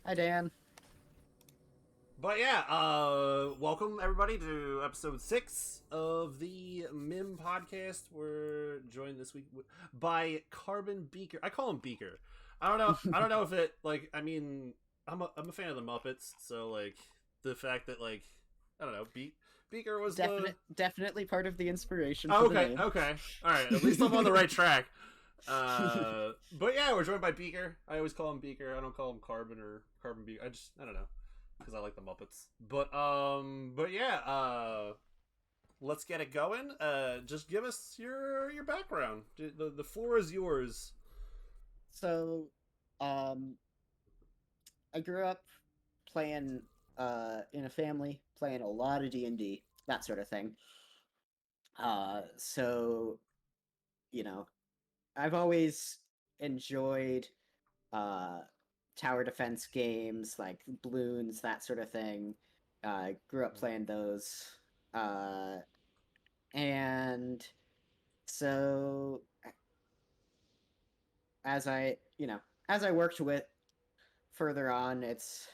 Hi, Dan. But yeah, welcome everybody to episode 6 of the MYM Podcast. We're joined this week by Carbonbeaker. I call him Beaker. I don't know. I don't know if it I'm a fan of the Muppets, so like the fact that I don't know, Beaker was Definitely part of the inspiration Oh, for the okay, name. okay, all right. At least I'm on the right track. But yeah, we're joined by Beaker. I always call him Beaker. I don't call him Carbon or Carbon Beaker. I don't know because I like the Muppets. But yeah, let's get it going. Just give us your background. The floor is yours. So, um, I grew up playing in a family, playing a lot of D&D, that sort of thing. So, you know, I've always enjoyed uh tower defense games like Bloons, that sort of thing. Grew up playing those. Uh, and so as I worked with further on, it's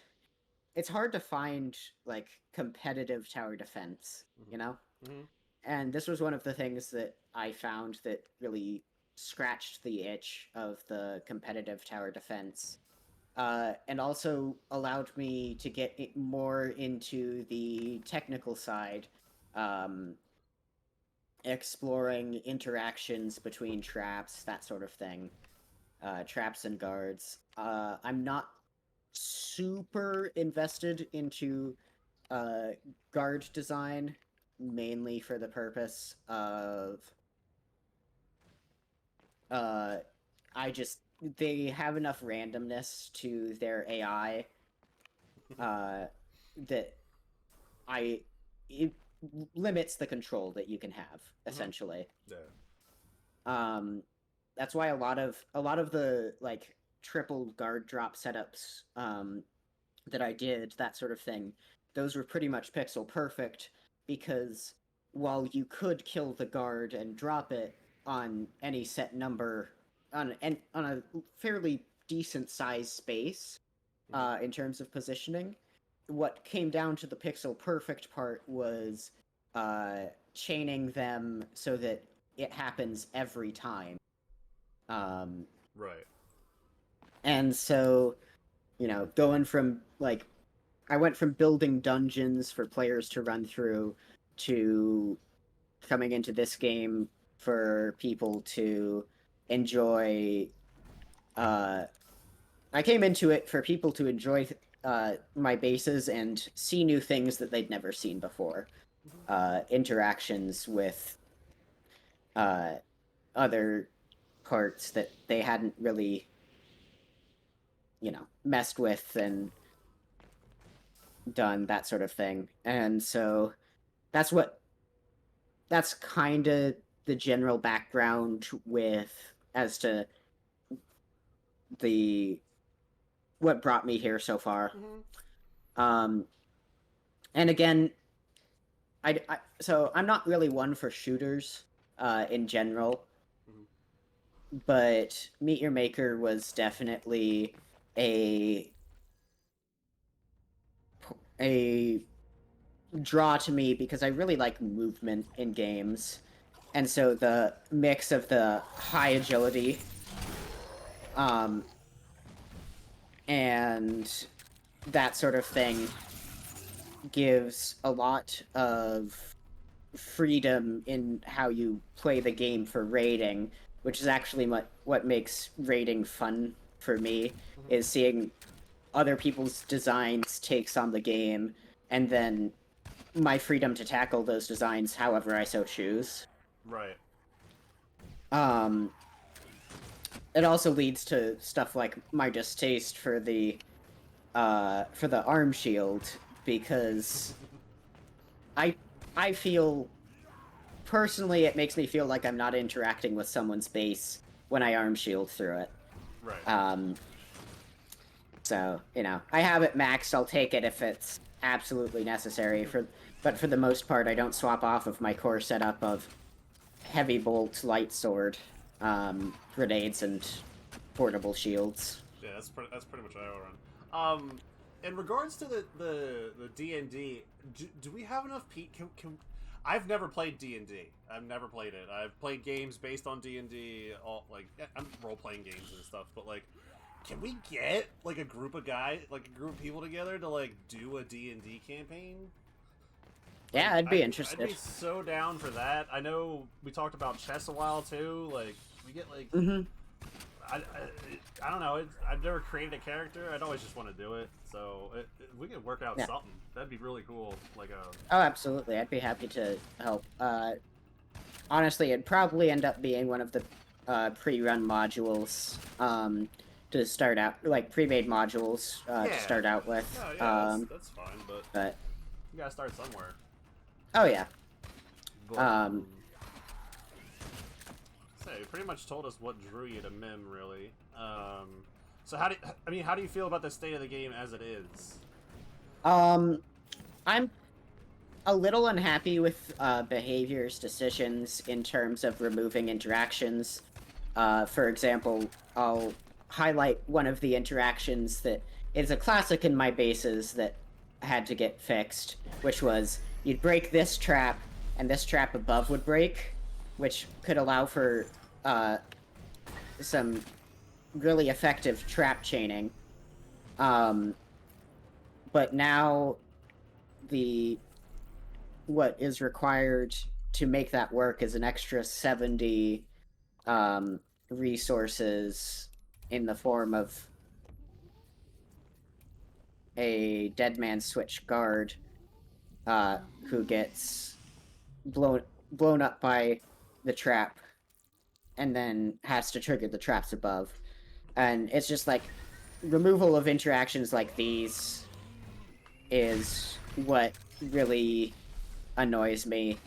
hard to find like competitive tower defense, you know? Mm-hmm. Mm-hmm. And this was one of the things that I found that really scratched the itch of the competitive tower defense. And also allowed me to get more into the technical side, um, exploring interactions between traps, that sort of thing. Traps and guards. I'm not super invested into uh, guard design, mainly for the purpose of uh, they have enough randomness to their AI uh, that I it limits the control that you can have Mm-hmm. essentially. Yeah. Um, that's why a lot of the like triple guard drop setups that I did, that sort of thing, those were pretty much pixel perfect because while you could kill the guard and drop it on any set number on a fairly decent size space, Mm-hmm. in terms of positioning, what came down to the pixel perfect part was uh, chaining them so that it happens every time. Um, Right. and so, going from like I went from building dungeons for players to run through to coming into this game for people to enjoy. Uh, I came into it for people to enjoy my bases and see new things that they'd never seen before. Mm-hmm. Interactions with uh, other parts that they hadn't really, messed with and done, that sort of thing. And so that's what that's kind of the general background with as to the what brought me here so far. Mm-hmm. Um, and again, so I'm not really one for shooters in general, Mm-hmm. but Meet Your Maker was definitely a a draw to me because I really like movement in games. And so the mix of the high agility um, and that sort of thing gives a lot of freedom in how you play the game for raiding, which is actually what makes raiding fun for me, Mm-hmm. is seeing other people's designs, takes on the game, and then my freedom to tackle those designs however I so choose. Right. Um, it also leads to stuff like my distaste for the arm shield, because I I feel personally it makes me feel like I'm not interacting with someone's base when I arm shield through it. Right. Um, so I have it maxed. I'll take it if it's absolutely necessary. But for the most part, I don't swap off of my core setup of heavy bolt, light sword, grenades, and portable shields. Yeah, that's pretty much how I run. In regards to the D&D, do we have enough can I've never played D&D. I've never played it. I've played games based on D&D, all like I'm role-playing games and stuff, but like can we get like a group of people together to like do a D&D campaign? Yeah, Like, I'd be interested. I'd be so down for that. I know we talked about chess a while too. Like we get like I don't know. I've never created a character. I'd always just want to do it. So we could work out something. That'd be really cool. Like a. Oh, absolutely. I'd be happy to help. Honestly, it'd probably end up being one of the pre-run modules to start out, like pre-made modules to start out with. Oh, yeah, that's fine, but you gotta start somewhere. Oh yeah. But, so you pretty much told us what drew you to MYM, really. So how do you feel about the state of the game as it is? I'm a little unhappy with behavior's decisions in terms of removing interactions. For example, I'll highlight one of the interactions that is a classic in my bases that had to get fixed, which was you'd break this trap, and this trap above would break, which could allow for some really effective trap chaining. But now what is required to make that work is an extra 70 resources in the form of a dead man switch guard who gets blown up by the trap and then has to trigger the traps above. And it's just like removal of interactions like these is what really annoys me.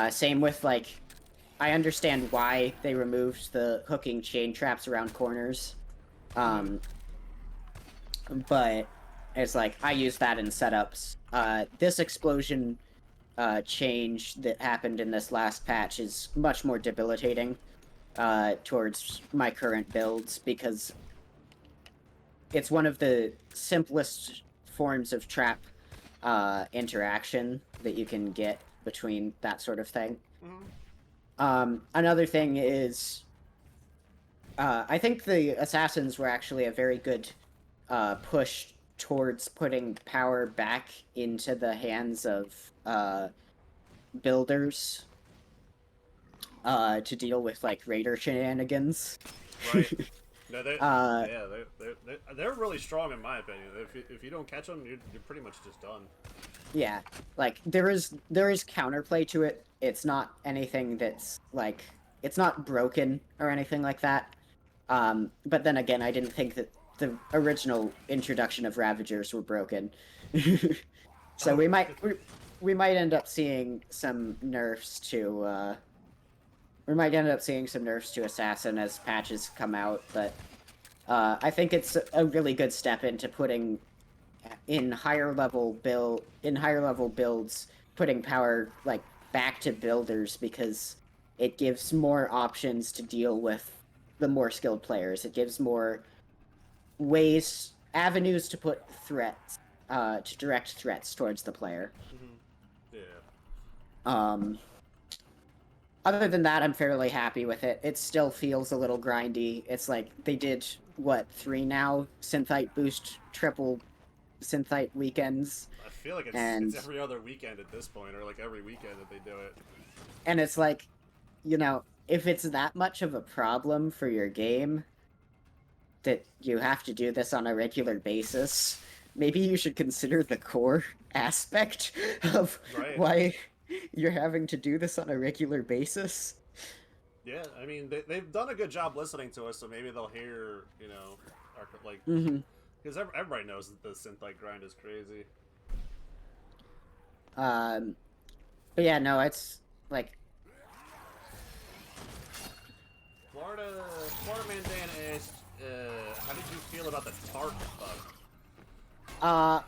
Same with like I understand why they removed the hooking chain traps around corners. But it's like, I use that in setups. This explosion change that happened in this last patch is much more debilitating towards my current builds, because it's one of the simplest forms of trap interaction that you can get between that sort of thing. Another thing is, I think the assassins were actually a very good push towards putting power back into the hands of builders to deal with like raider shenanigans. Right. No, they're really strong in my opinion. If you don't catch them, you're pretty much just done. Yeah, like there is counterplay to it. It's not anything that's like, it's not broken or anything like that. But then again, I didn't think that the original introduction of Ravagers were broken. So we might end up seeing some nerfs to Assassin as patches come out, but I think it's a really good step into putting in higher level builds, putting power like back to builders, because it gives more options to deal with the more skilled players. It gives more avenues to put threats, to direct threats towards the player. Yeah. Other than that, I'm fairly happy with it. It still feels a little grindy. It's like they did, 3 now? Synthite boost, triple Synthite weekends. I feel like it's every other weekend at this point, or like every weekend that they do it. And it's like, if it's that much of a problem for your game that you have to do this on a regular basis, maybe you should consider the core aspect of why you're having to do this on a regular basis. Yeah, I mean, they've done a good job listening to us, so maybe they'll hear, our, like, because everybody knows that the Synthite grind is crazy. But yeah, no, it's like, Florida Mandan asked, how did you feel about the Tart bug?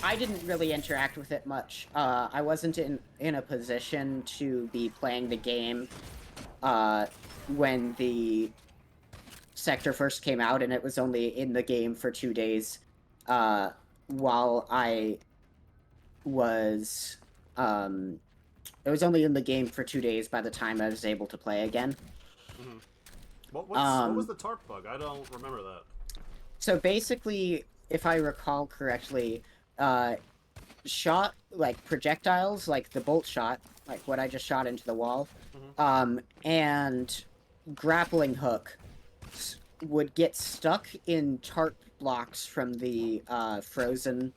I didn't really interact with it much. I wasn't in a position to be playing the game when the sector first came out, and it was only in the game for 2 days. while I was it was only in the game for 2 days by the time I was able to play again. Mm-hmm. What was Um, the tarp bug? I don't remember that. so basically, if I recall correctly, uh, shot like projectiles, like the bolt shot, like what I just shot into the wall, Mm-hmm. and grappling hook would get stuck in tarp blocks from the frozen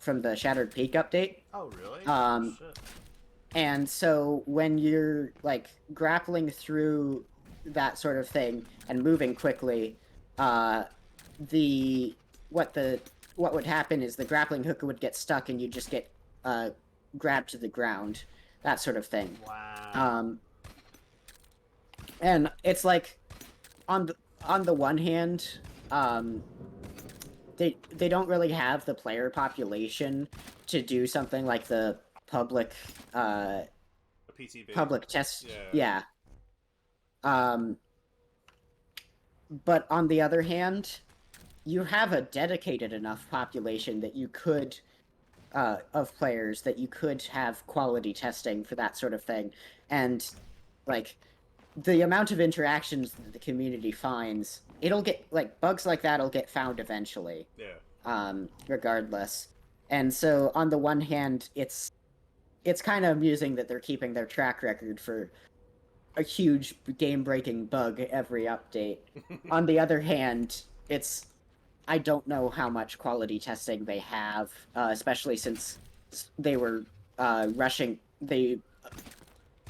from the Shattered Peak update. Oh, really? Oh, Um, shit. and so when you're like grappling through that sort of thing and moving quickly, uh, the what the what would happen is the grappling hook would get stuck and you just get grabbed to the ground, that sort of thing. Wow. Um, and it's like on the one hand, um, they don't really have the player population to do something like the public uh A PTB. public test. Yeah. Yeah. Um, but on the other hand, you have a dedicated enough population that you could of players that you could have quality testing for that sort of thing, and like the amount of interactions that the community finds, it'll get like bugs like that'll get found eventually, Yeah. regardless. And so on the one hand, it's kind of amusing that they're keeping their track record for a huge game-breaking bug every update. On the other hand, it's I don't know how much quality testing they have, especially since they were rushing. They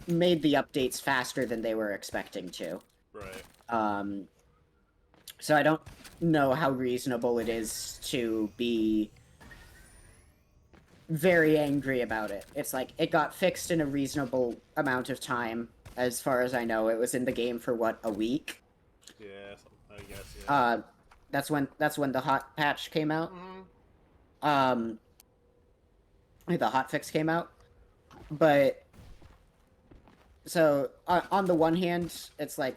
made the updates faster than they were expecting to. Right. Um, so I don't know how reasonable it is to be very angry about it. It's like it got fixed in a reasonable amount of time. As far as I know, it was in the game for what, a week? Yeah, I guess, yeah. That's when the hot patch came out. Mm-hmm. Um, the hot fix came out. But so on the one hand, it's like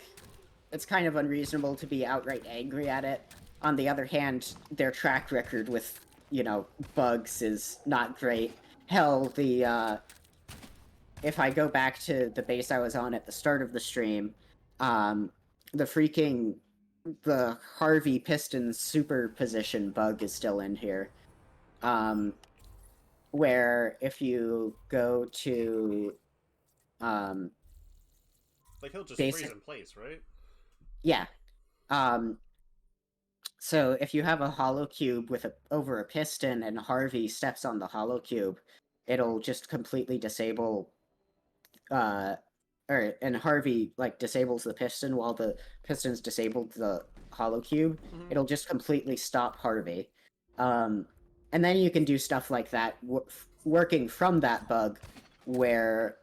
it's kind of unreasonable to be outright angry at it. On the other hand, their track record with bugs is not great. Hell, the if I go back to the base I was on at the start of the stream, um, the freaking the Harvey piston superposition bug is still in here. Um, where if you go to um, Like, he'll just freeze basic, in place, right? yeah. Um, so if you have a hollow cube with over a piston and Harvey steps on the hollow cube, it'll just completely disable uh and Harvey like disables the piston while the piston's disabled the hollow cube. Mm-hmm. It'll just completely stop Harvey. Um, and then you can do stuff like that working from that bug where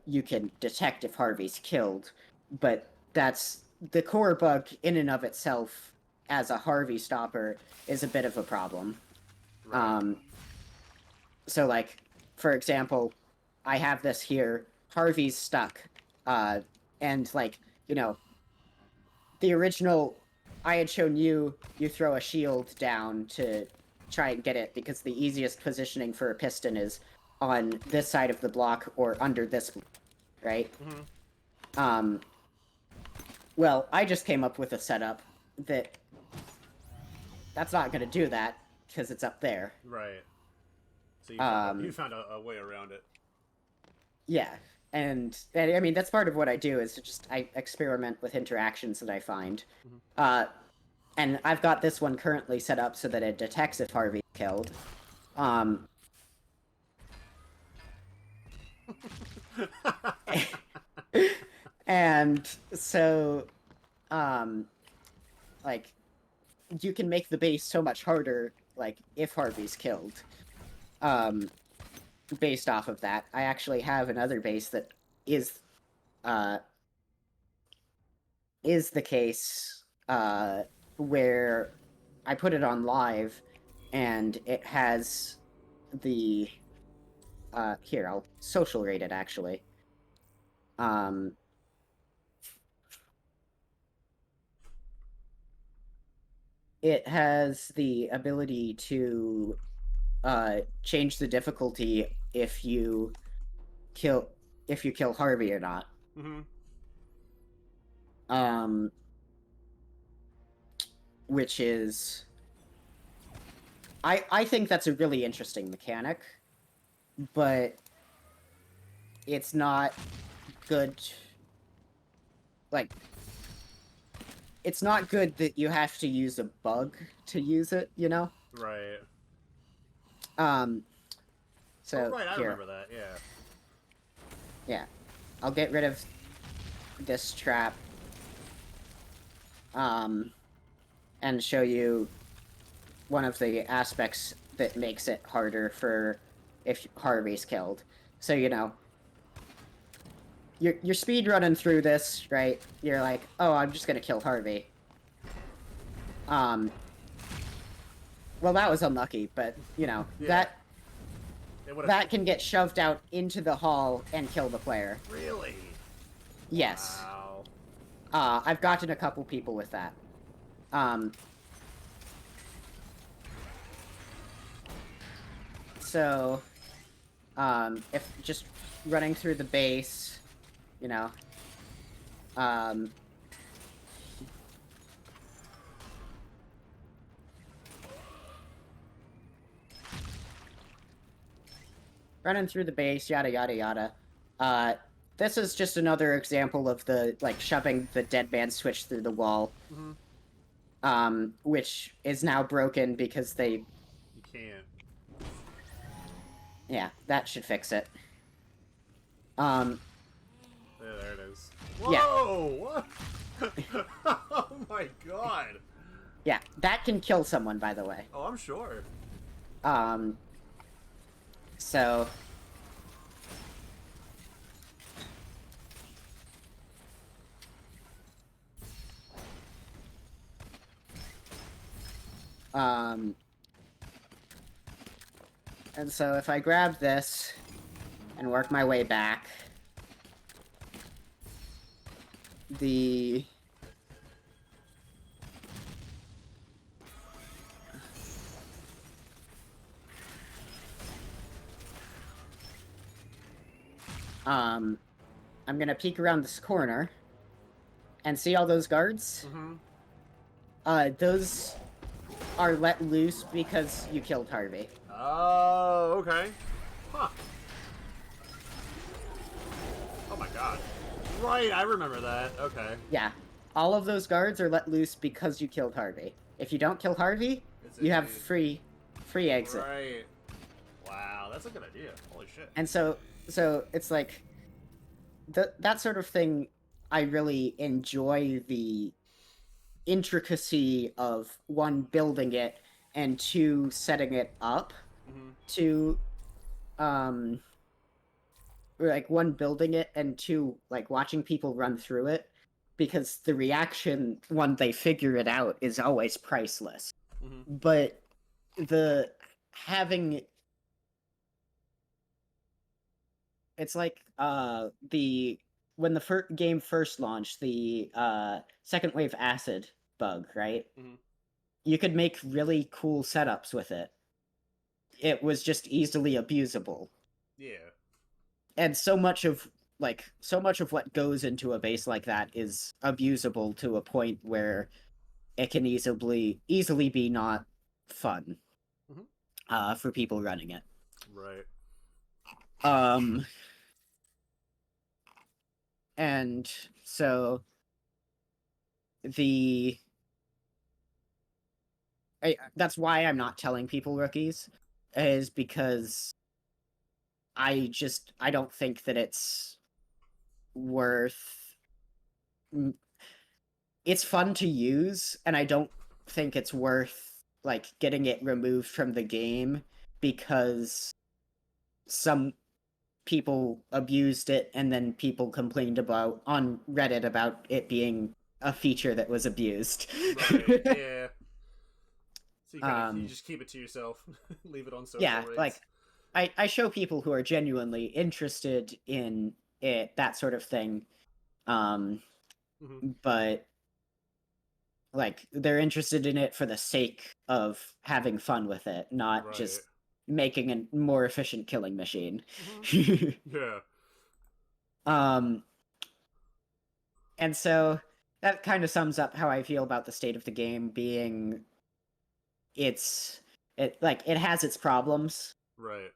you can detect if Harvey's killed. But that's the core bug in and of itself as a Harvey stopper is a bit of a problem. Right. Um, so like, for example, I have this here. Harvey's stuck, and like the original, I had shown you throw a shield down to try and get it because the easiest positioning for a piston is on this side of the block or under this, right? Mm-hmm. Um, well, I just came up with a setup that's not going to do that because it's up there. Right. So you Um, found a way around it. yeah, and I mean that's part of what I do is just I experiment with interactions that I find. Mm-hmm. And I've got this one currently set up so that it detects if Harvey's killed. Um, and so, um, like, you can make the base so much harder, like, if Harvey's killed. Um, based off of that, I actually have another base that is, uh, is the case, where I put it on live, and it has the here, I'll social rate it actually. Um, it has the ability to change the difficulty if you kill Harvey or not. Mm-hmm. Which is I think that's a really interesting mechanic, but it's not good. Like, it's not good that you have to use a bug to use it, you know? Right. So oh, right, I here. remember that, yeah. Yeah. I'll get rid of this trap. And show you one of the aspects that makes it harder for if Harvey's killed. So, you know, you're speed running through this, right? You're like, oh, I'm just gonna kill Harvey. Well, that was unlucky, but, you know, Yeah. that can get shoved out into the hall and kill the player. Really? Yes. Wow. I've gotten a couple people with that. So, if just running through the base, you know, running through the base, yada yada yada. This is just another example of the, like, shoving the dead man switch through the wall. Mm-hmm. Which is now broken because they... You can't. Yeah, that should fix it. Yeah, there it is. Whoa! Yeah. What? Oh my god! Yeah, that can kill someone, by the way. Oh, I'm sure. So... And so if I grab this and work my way back, the... I'm gonna peek around this corner and see all those guards? Mm-hmm. Those are let loose because you killed Harvey. Oh, okay. Huh. Oh my god. Right, I remember that. Okay. Yeah. All of those guards are let loose because you killed Harvey. If you don't kill Harvey, you have free exit. Right. Wow, that's a good idea. Holy shit. And so it's like that sort of thing. I really enjoy the intricacy of, one, building it, and two, setting it up to like, one, building it, and two, like, watching people run through it, because the reaction when they figure it out is always priceless. But the having... It's like when the game first launched, the second wave acid bug, right? You could make really cool setups with it. It was just easily abusable. Yeah. And so much of what goes into a base like that is abusable to a point where it can easily be not fun for people running it. Right. And so that's why I'm not telling people rookies, is because I don't think that it's worth... It's fun to use, and I don't think it's worth, like, getting it removed from the game because some people abused it and then people complained about on Reddit about it being a feature that was abused. Right, yeah. So you just keep it to yourself. Leave it on social raids. Like, I show people who are genuinely interested in it, that sort of thing. But, like they're interested in it for the sake of having fun with it, not Right. just making a more efficient killing machine. Yeah. And so that kind of sums up how I feel about the state of the game being it has its problems. Right.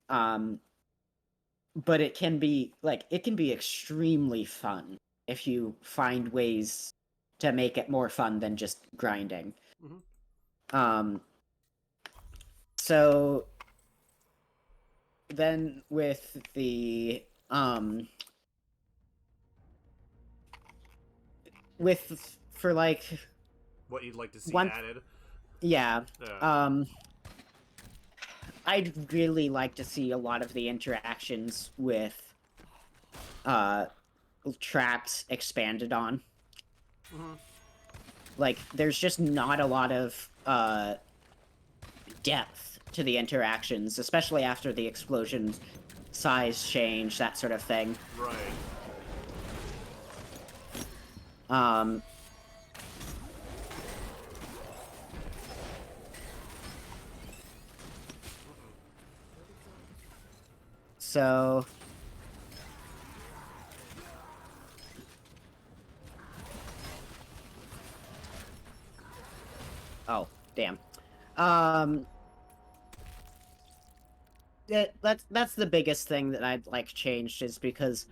But it can be extremely fun if you find ways to make it more fun than just grinding. So then with the for like what you'd like to see added. Yeah. I'd really like to see a lot of the interactions with traps expanded on. Like, there's just not a lot of depth to the interactions, especially after the explosion size change, that sort of thing. Right. So oh, damn. That's the biggest thing that I'd like changed, is because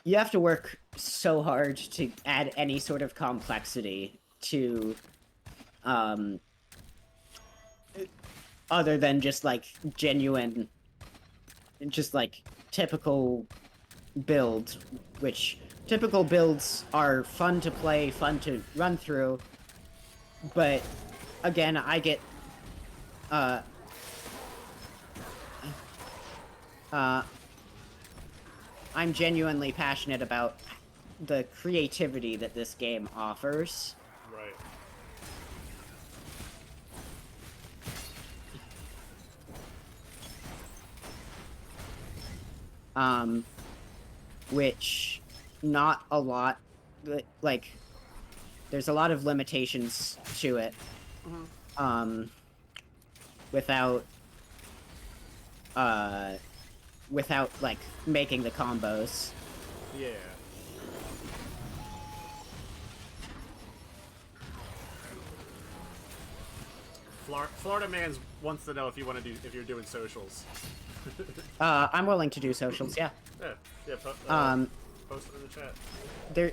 you have to work so hard to add any sort of complexity to other than just like genuine, just like typical build, which typical builds are fun to play, fun to run through, but again, I get I'm genuinely passionate about the creativity that this game offers. Right. Which not a lot, like, there's a lot of limitations to it. Without like making the combos. Yeah. Florida Man's wants to know if you're doing socials. I'm willing to do socials, yeah. Yeah, post it in the chat.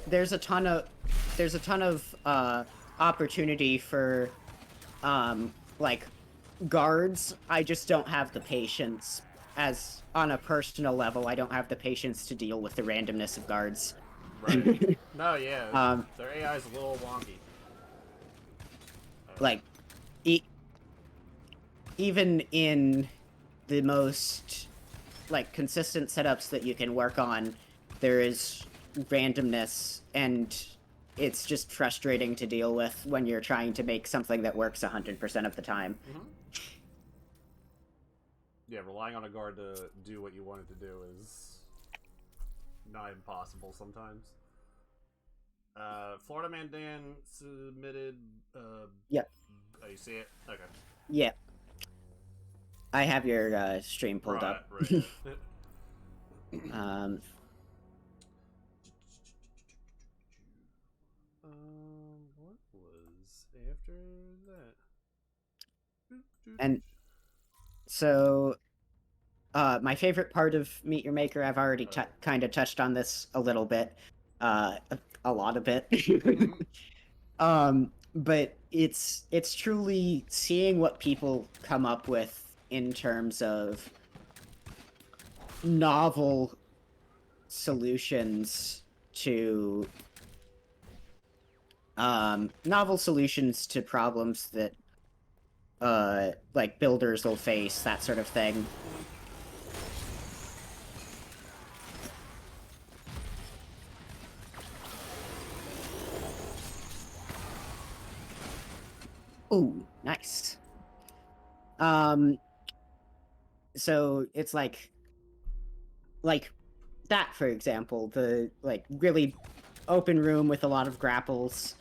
There's a ton of opportunity for like guards. I just don't have the patience, as on a personal level, I don't have the patience to deal with the randomness of guards. Right. No, yeah. Their AI is a little wonky. Like, even in the most like consistent setups that you can work on, there is randomness, and it's just frustrating to deal with when you're trying to make something that works 100% of the time. Yeah, relying on a guard to do what you want it to do is not impossible sometimes. Florida Man Dan submitted. Yep. Oh, you see it? Okay. Yeah. I have your stream pulled up. Right. What was after that? And so, my favorite part of Meet Your Maker, I've already kind of touched on this a little bit, a lot of it. But it's truly seeing what people come up with in terms of novel solutions to problems that like builders will face, that sort of thing. Ooh, nice. So it's like that, for example, the like really open room with a lot of grapples.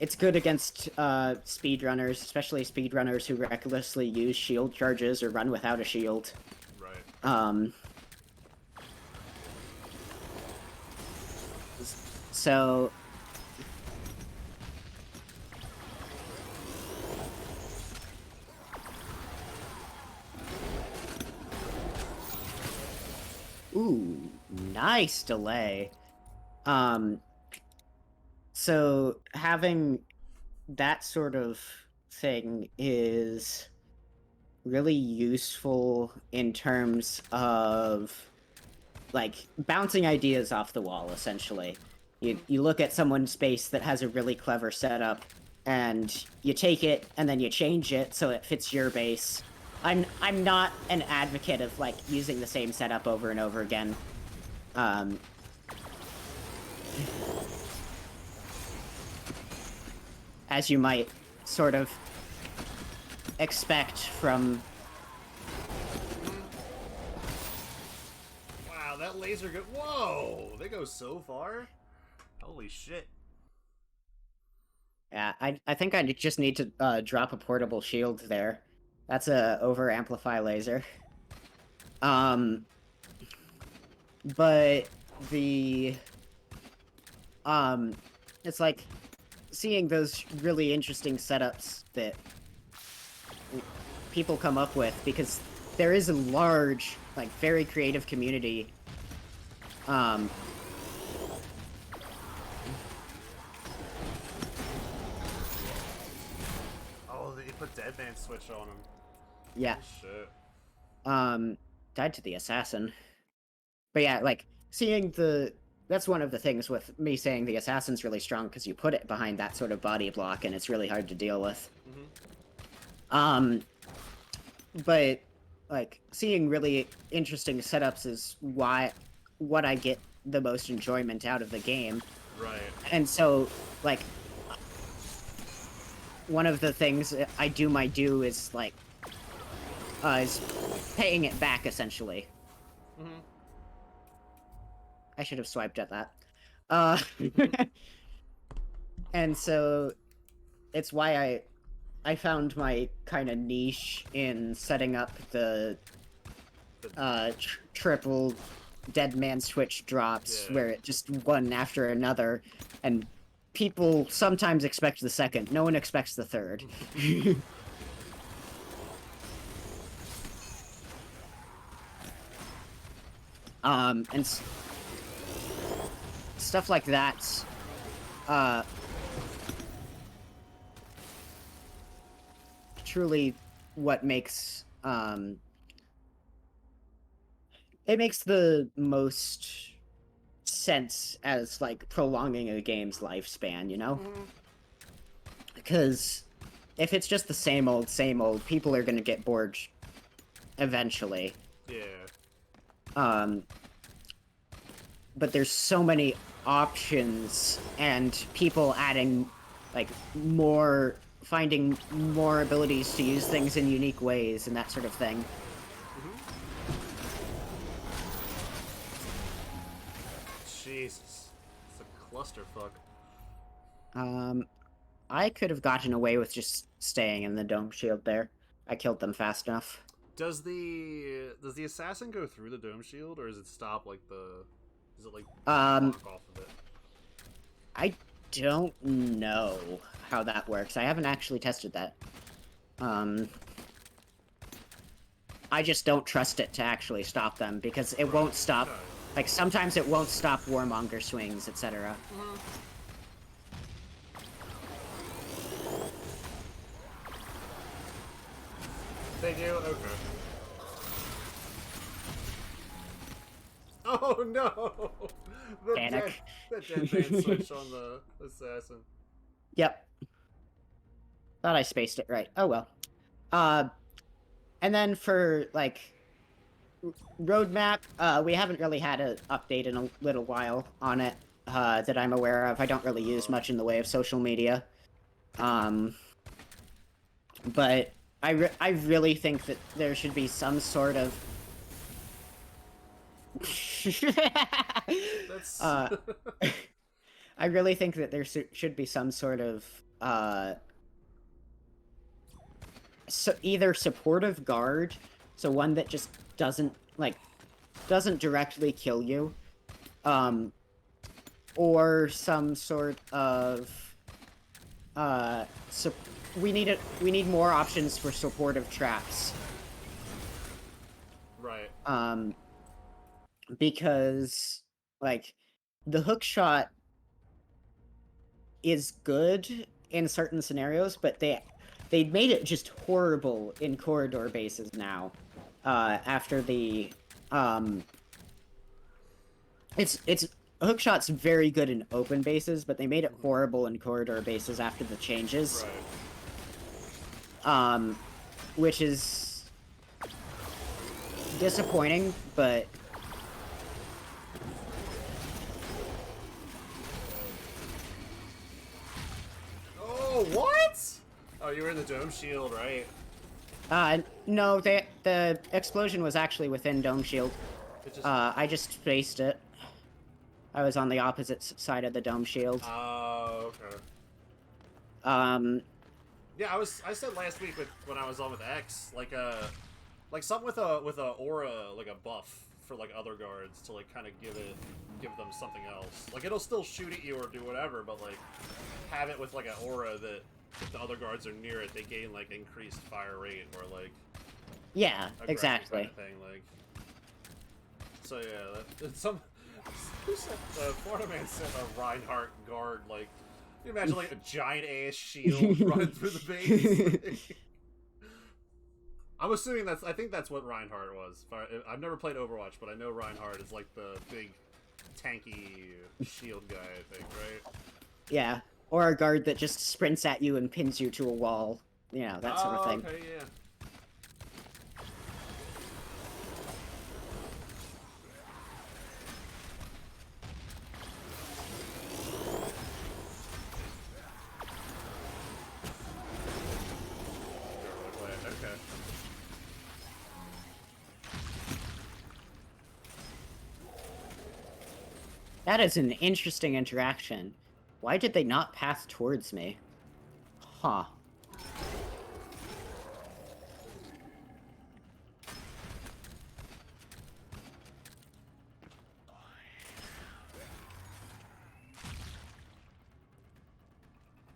It's good against speedrunners, especially speedrunners who recklessly use shield charges or run without a shield. Right. So... Ooh, nice delay. So having that sort of thing is really useful in terms of like bouncing ideas off the wall, essentially. You look at someone's base that has a really clever setup and you take it and then you change it so it fits your base. I'm not an advocate of like using the same setup over and over again. As you might sort of expect from... Wow, that laser go... Whoa! They go so far? Holy shit. Yeah, I think I just need to drop a portable shield there. That's a over-amplify laser. But the... It's like seeing those really interesting setups that people come up with, because there is a large, like, very creative community. Oh, they put Dead Man Switch on him. Yeah. Oh, shit. Died to the assassin. But yeah, like, seeing the... That's one of the things with me saying the assassin's really strong, because you put it behind that sort of body block, and it's really hard to deal with. But, like, seeing really interesting setups is what I get the most enjoyment out of the game. Right. And so, like, one of the things I do is, like, is paying it back, essentially. I should have swiped at that. And so, it's why I found my kind of niche in setting up the triple Dead Man Switch drops, where it just one after another, and people sometimes expect the second. No one expects the third. And stuff like that, truly what makes, it makes the most sense as, like, prolonging a game's lifespan, you know? Because if it's just the same old, people are gonna get bored eventually. Yeah. But there's so many options, and people adding, like, finding more abilities to use things in unique ways and that sort of thing. Jesus. It's a clusterfuck. I could have gotten away with just staying in the dome shield there. I killed them fast enough. Does the assassin go through the dome shield, or does it stop like the... Does it like block off of it? I don't know how that works. I haven't actually tested that. I just don't trust it to actually stop them, because it won't stop. Like, sometimes it won't stop Warmonger swings, etc. They do? Okay. Oh no! Panic. The dead man switch on the assassin. Yep. Thought I spaced it right. Oh well. And then for, like, roadmap, we haven't really had an update in a little while on it, that I'm aware of. I don't really use much in the way of social media. But I really think that there should be some sort of That's I really think that there should be some sort of either supportive guard, so one that just doesn't directly kill you, or some sort of we need more options for supportive traps. right. Because like the hook shot is good in certain scenarios, but they made it just horrible in corridor bases now. After the it's hookshot's very good in open bases, but they made it horrible in corridor bases after the changes. Right. Which is disappointing, but Oh, what? Oh, you were in the dome shield, right? no, the explosion was actually within Dome Shield. I just spaced it. I was on the opposite side of the Dome Shield. Oh, okay. Yeah, I said last week when I was on with X, like something with a aura, like a buff for like other guards to like kind of give them something else. Like it'll still shoot at you or do whatever, but like have it with like an aura that if the other guards are near it, they gain like increased fire rate or like yeah, exactly. Kind of thing, like. So yeah, some who said Florida Man said a Reinhardt guard like. Can you imagine like a giant ass shield running through the base? I'm assuming I think that's what Reinhardt was. I've never played Overwatch, but I know Reinhardt is like the big tanky shield guy, I think, right? Yeah, or a guard that just sprints at you and pins you to a wall. You know, that sort of thing. Okay, yeah. Okay. That is an interesting interaction. Why did they not pass towards me? Huh.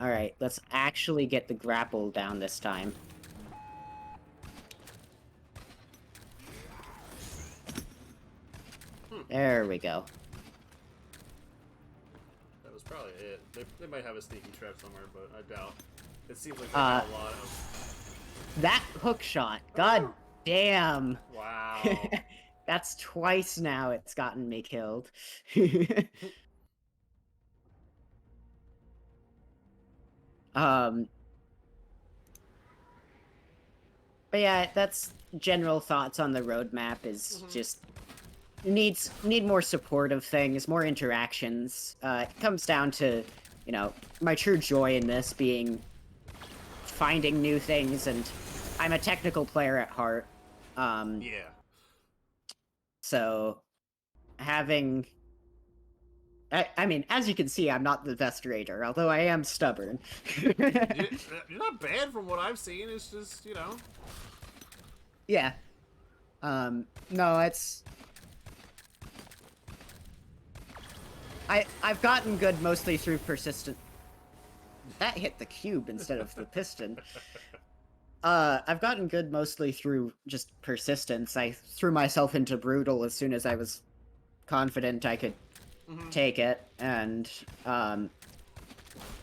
Alright, let's actually get the grapple down this time. There we go. That was probably it. They might have a sneaky trap somewhere, but I doubt. It seems like they have a lot of... That hook shot! God damn! Wow. That's twice now it's gotten me killed. But yeah, that's general thoughts on the roadmap is just need more supportive things, more interactions. It comes down to, you know, my true joy in this being finding new things, and I'm a technical player at heart. Yeah. So having I mean, as you can see, I'm not the best raider, although I am stubborn. You're not bad from what I've seen, it's just, you know. Yeah. No, it's... I've gotten good mostly through persistent... That hit the cube instead of the piston. I've gotten good mostly through just persistence. I threw myself into Brutal as soon as I was confident I could take it, and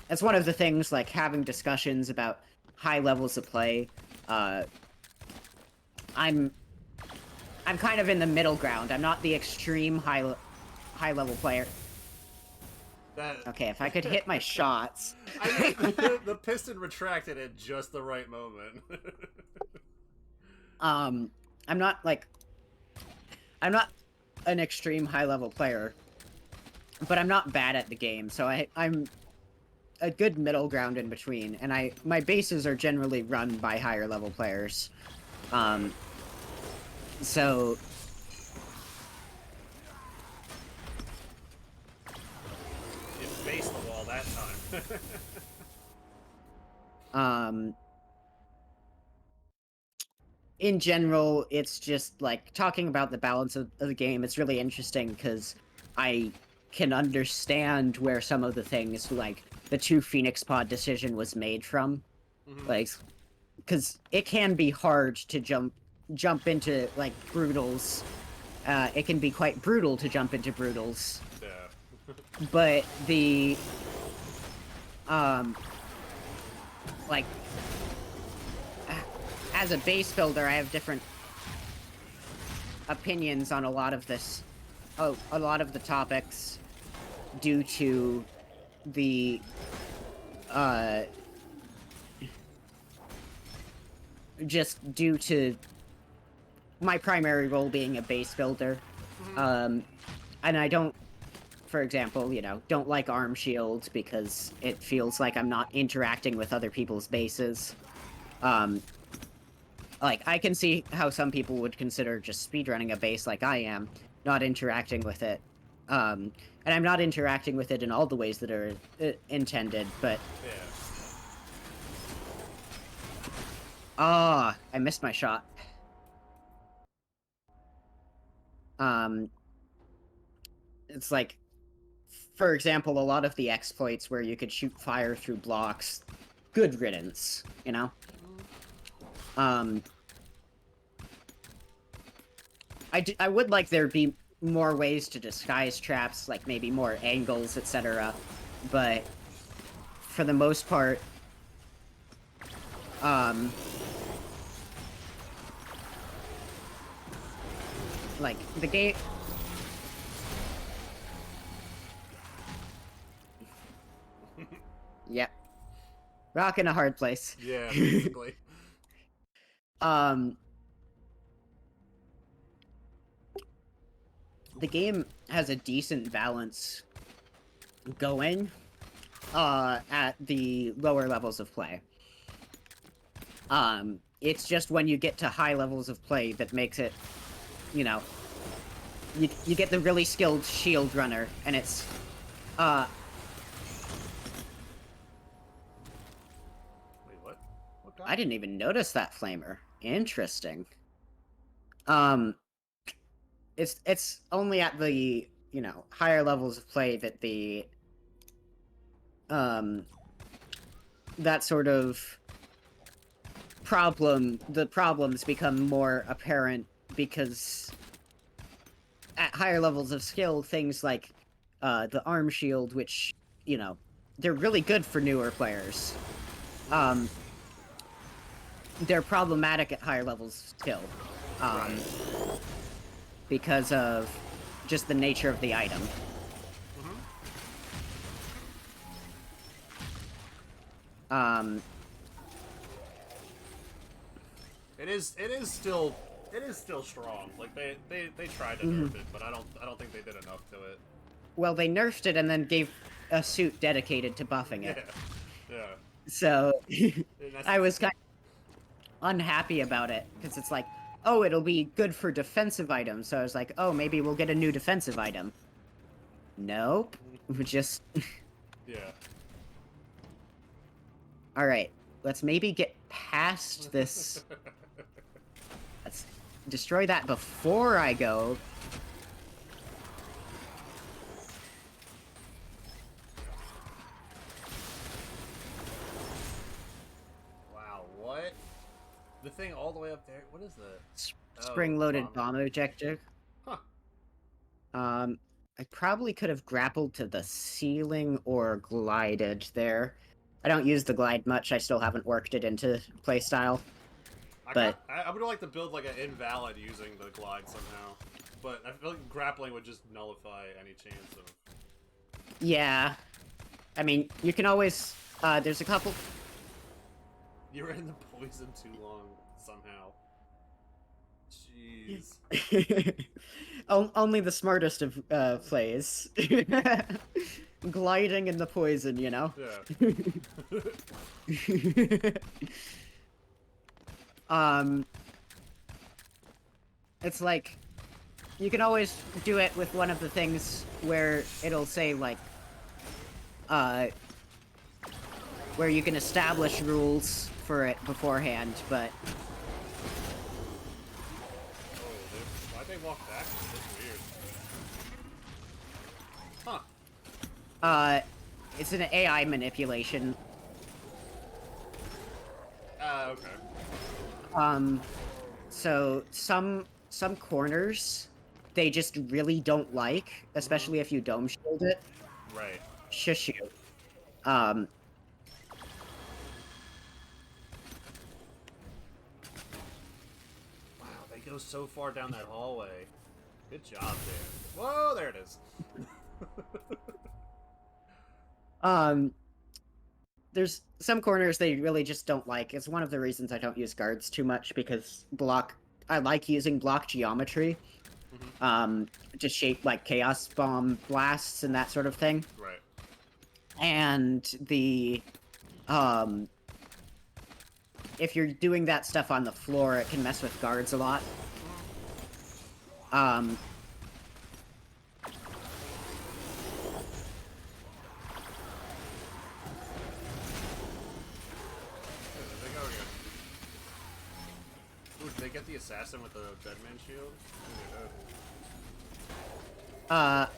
it's one of the things, like, having discussions about high levels of play. I'm kind of in the middle ground. I'm not the extreme high level player. Okay, if I could hit my shots. I mean, the piston retracted at just the right moment. I'm not an extreme high level player, but I'm not bad at the game, so I'm a good middle ground in between, and my bases are generally run by higher level players. So Um, in general, it's just like talking about the balance of the game. It's really interesting because I can understand where some of the things, like the 2 Phoenix Pod decision, was made from. Like, because it can be hard to jump into like brutals. It can be quite brutal to jump into brutals. Yeah. But the like, as a base builder, I have different opinions on a lot of this, a lot of the topics, due to the just due to my primary role being a base builder. And I don't, for example, don't like arm shields because it feels like I'm not interacting with other people's bases. Like, I can see how some people would consider just speedrunning a base like I am, not interacting with it. And I'm not interacting with it in all the ways that are intended, but... Yeah. Ah, I missed my shot. It's like, for example, a lot of the exploits where you could shoot fire through blocks, good riddance, you know? I would like there be more ways to disguise traps, like maybe more angles, etc. But for the most part, like the game. Yep. Rock in a hard place. Yeah, basically. The game has a decent balance going at the lower levels of play. It's just when you get to high levels of play that makes it, you get the really skilled shield runner, and it's Wait, what? What guy? I didn't even notice that flamer. Interesting. It's only at the, higher levels of play that that sort of the problems become more apparent, because at higher levels of skill, things like the arm shield, which, they're really good for newer players. They're problematic at higher levels of skill. Because of just the nature of the item. It is still strong. Like they tried to nerf it, but I don't think they did enough to it. Well, they nerfed it and then gave a suit dedicated to buffing it. Yeah. So I was kind of unhappy about it, because it's like, oh, it'll be good for defensive items. So I was like, oh, maybe we'll get a new defensive item. Nope. Just... Yeah. Alright, let's maybe get past this. Let's destroy that before I go. Wow, what? The thing all the way up there? What is that? Spring-loaded bomb ejector. Huh. I probably could have grappled to the ceiling or glided there. I don't use the glide much. I still haven't worked it into playstyle. I would like to build like an invalid using the glide somehow, but I feel like grappling would just nullify any chance of. Yeah, I mean, you can always. There's a couple. You were in the poison too long somehow. Jeez. Only the smartest of plays. Gliding in the poison, you know? Yeah. It's like, you can always do it with one of the things where it'll say, like, where you can establish rules for it beforehand, but Oh, why'd they walk back? That's weird. Huh. it's an AI manipulation. Okay. So some corners they just really don't like, especially if you dome shield it. Right. Shush you. Wow, they go so far down that hallway. Good job, Dan. Whoa, there it is. There's some corners they really just don't like. It's one of the reasons I don't use guards too much, because I like using block geometry. To shape like chaos bomb blasts and that sort of thing. Right. And if you're doing that stuff on the floor, it can mess with guards a lot. Ooh, did they get the assassin with the dead man shield?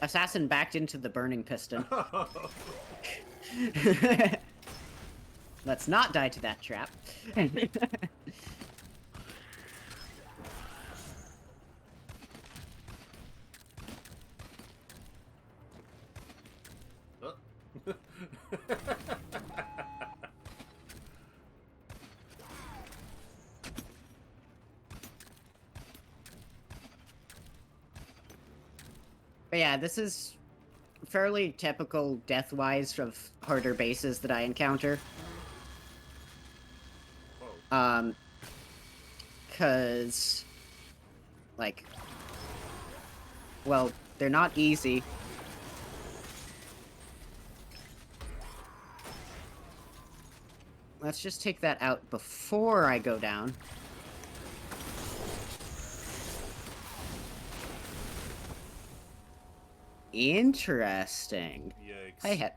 Assassin backed into the burning piston. Let's not die to that trap. But yeah, this is fairly typical death-wise of harder bases that I encounter. Whoa. Cause, like, well, they're not easy. Let's just take that out before I go down. Interesting. Yikes. Hey, hit.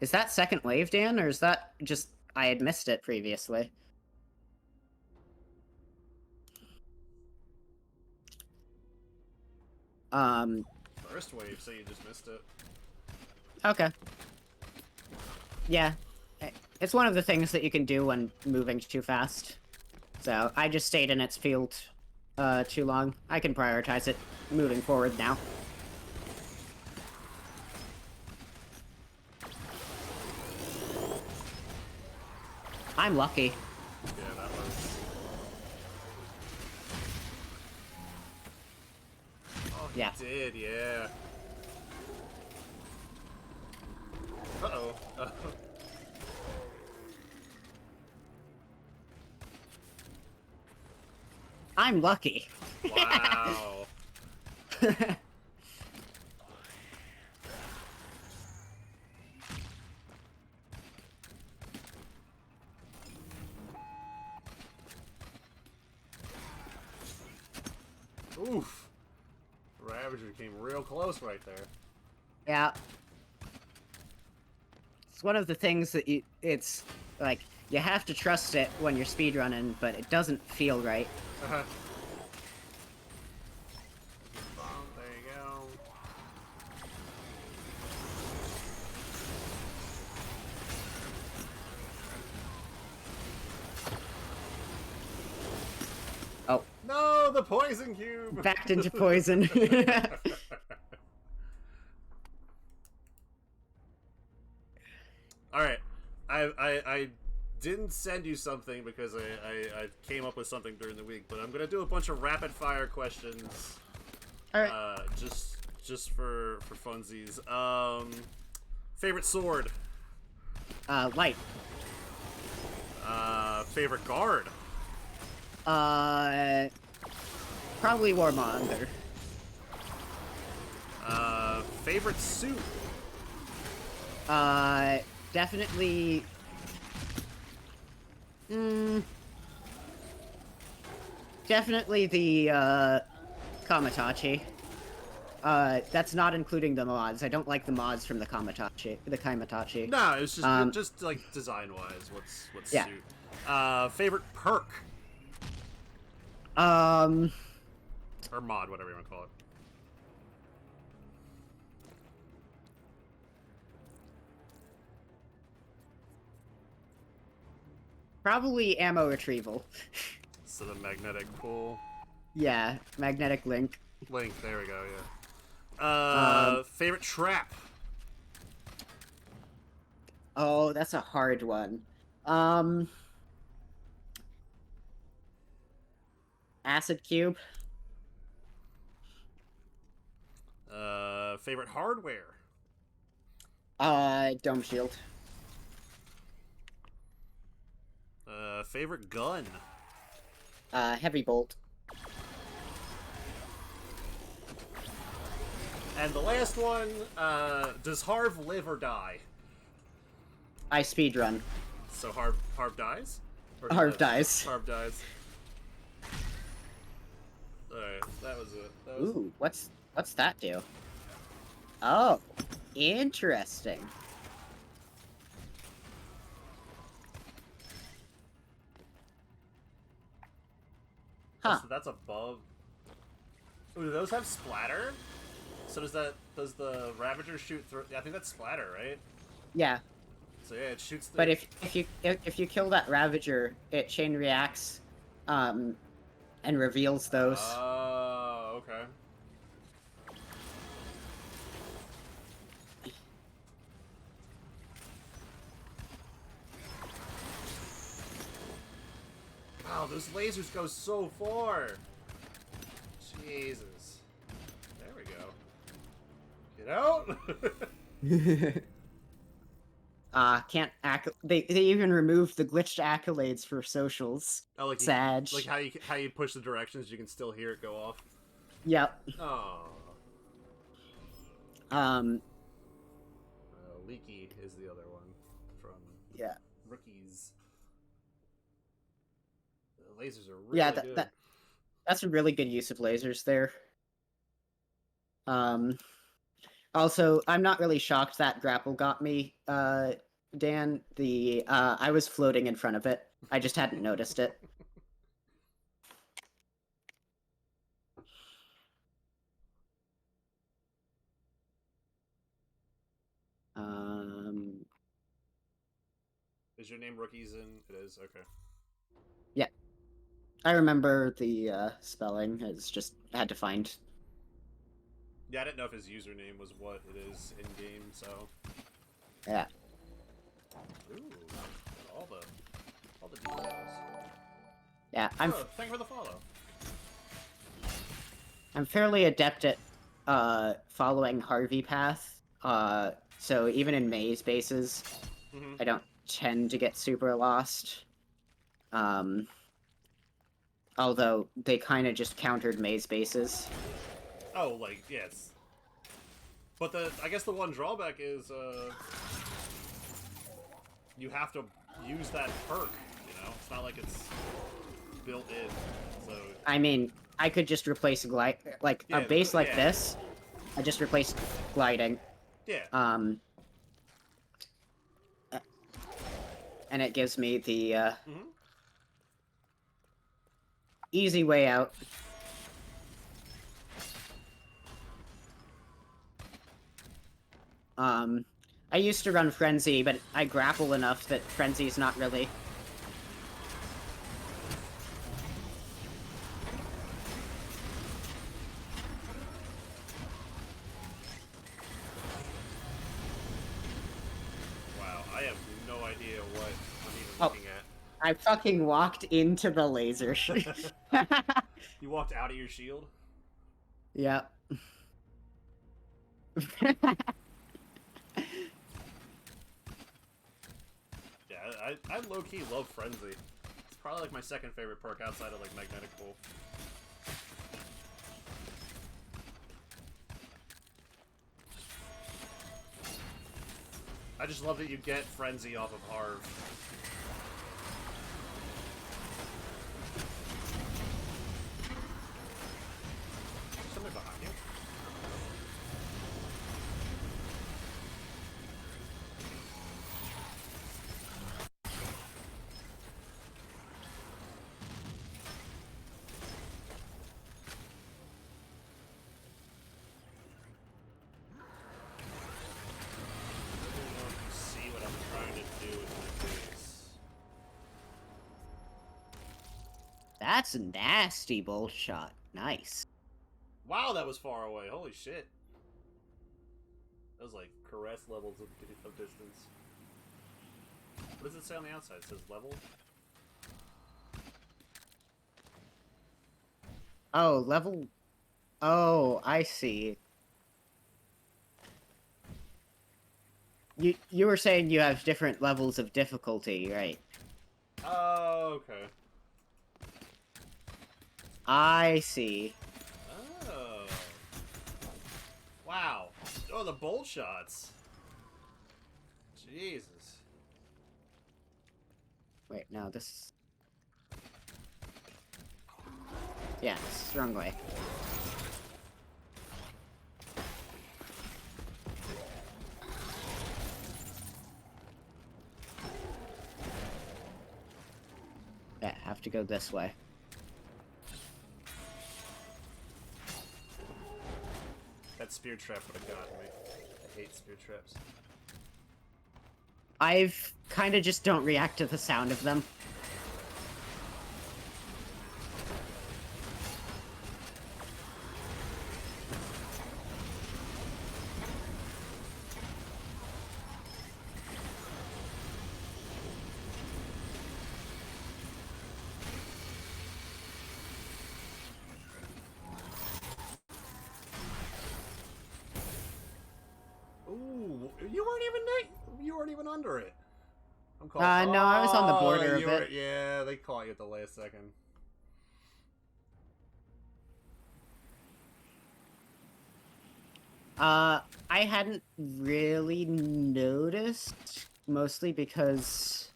Is that second wave, Dan, or is that just I had missed it previously? First wave, so you just missed it. Okay. Yeah. It's one of the things that you can do when moving too fast. So, I just stayed in its field too long. I can prioritize it moving forward now. I'm lucky. Yeah, that was. Oh, he Yeah. did, yeah. Uh-oh. I'm lucky. Wow. Oof. Ravager came real close right there. Yeah. It's one of the things that it's like, you have to trust it when you're speedrunning, but it doesn't feel right. There you go. Oh. No, the poison cube! Backed into poison. Alright. I didn't send you something because I came up with something during the week, but I'm gonna do a bunch of rapid fire questions. Alright. Just for funsies. Favorite sword? Light. Favorite guard? Probably Warmonger. Favorite suit? Definitely... Definitely the, Kamitachi. That's not including the mods. I don't like the mods from the Kaimatachi. No, it's just like design wise, what's Yeah. suit. Favorite perk Um, or mod, whatever you want to call it. probably ammo retrieval. So the magnetic pull. Yeah, magnetic link. Link, there we go, yeah. Favorite trap? Oh, that's a hard one. Acid cube. Favorite hardware? Dome shield. Favorite gun? Heavy bolt. And the last one, does Harv live or die? I speedrun. So Harv dies? Or Harv dies. Harv dies. Alright, that was it. Ooh, what's that do? Oh, interesting. Huh. That's above. Ooh, do those have splatter? So does the Ravager shoot through? I think that's splatter, right? Yeah. So yeah, it shoots. But if you kill that Ravager, it chain reacts, and reveals those. Oh, okay. Wow, those lasers go so far. Jesus. There we go. Get out. Can't they even removed the glitched accolades for socials. Oh, like Sad. Like how you push the directions, you can still hear it go off. Yep. Oh. Leaky is the other one from Rookies. The lasers are really good. That's a really good use of lasers there. Also, I'm not really shocked that grapple got me, Dan. I was floating in front of it. I just hadn't noticed it. Is your name Rookies in? It is, okay. Yeah. I remember the spelling. It's just had to find. Yeah, I didn't know if his username was what it is in game, so. Yeah. Ooh, all the details. Yeah, thank you for the follow. I'm fairly adept at following Harvey path. So even in maze bases, I don't tend to get super lost. Although they kind of just countered maze bases. Oh, like, yes. But I guess the one drawback is, you have to use that perk, you know? It's not like it's built in, so... I mean, I could just replace a base like this, I just replace gliding. Yeah. And it gives me the, easy way out. I used to run Frenzy, but I grapple enough that Frenzy's not really... Wow, I have no idea what I'm even looking at. I fucking walked into the laser. You walked out of your shield? Yep. Yeah, I low-key love Frenzy. It's probably like my second favorite perk outside of like Magnetic Pull. I just love that you get Frenzy off of Harv. Somebody behind you? that's a nasty bolt shot. Nice. Wow, that was far away. Holy shit. That was like caress levels of distance. What does it say on the outside? It says level? Oh, level... Oh, I see. You were saying you have different levels of difficulty, right? Oh, okay. I see. Oh. Wow. Oh, the bolt shots. Jesus. Wait, no, this... Yeah, this is the wrong way. Yeah, have to go this way. That spear trap would have gotten me. I hate spear traps. I've kind of just don't react to the sound of them. Ooh, you weren't even under it. I'm calling. No, I was on the border of it. Yeah, they caught you at the last second. I hadn't really noticed, mostly because...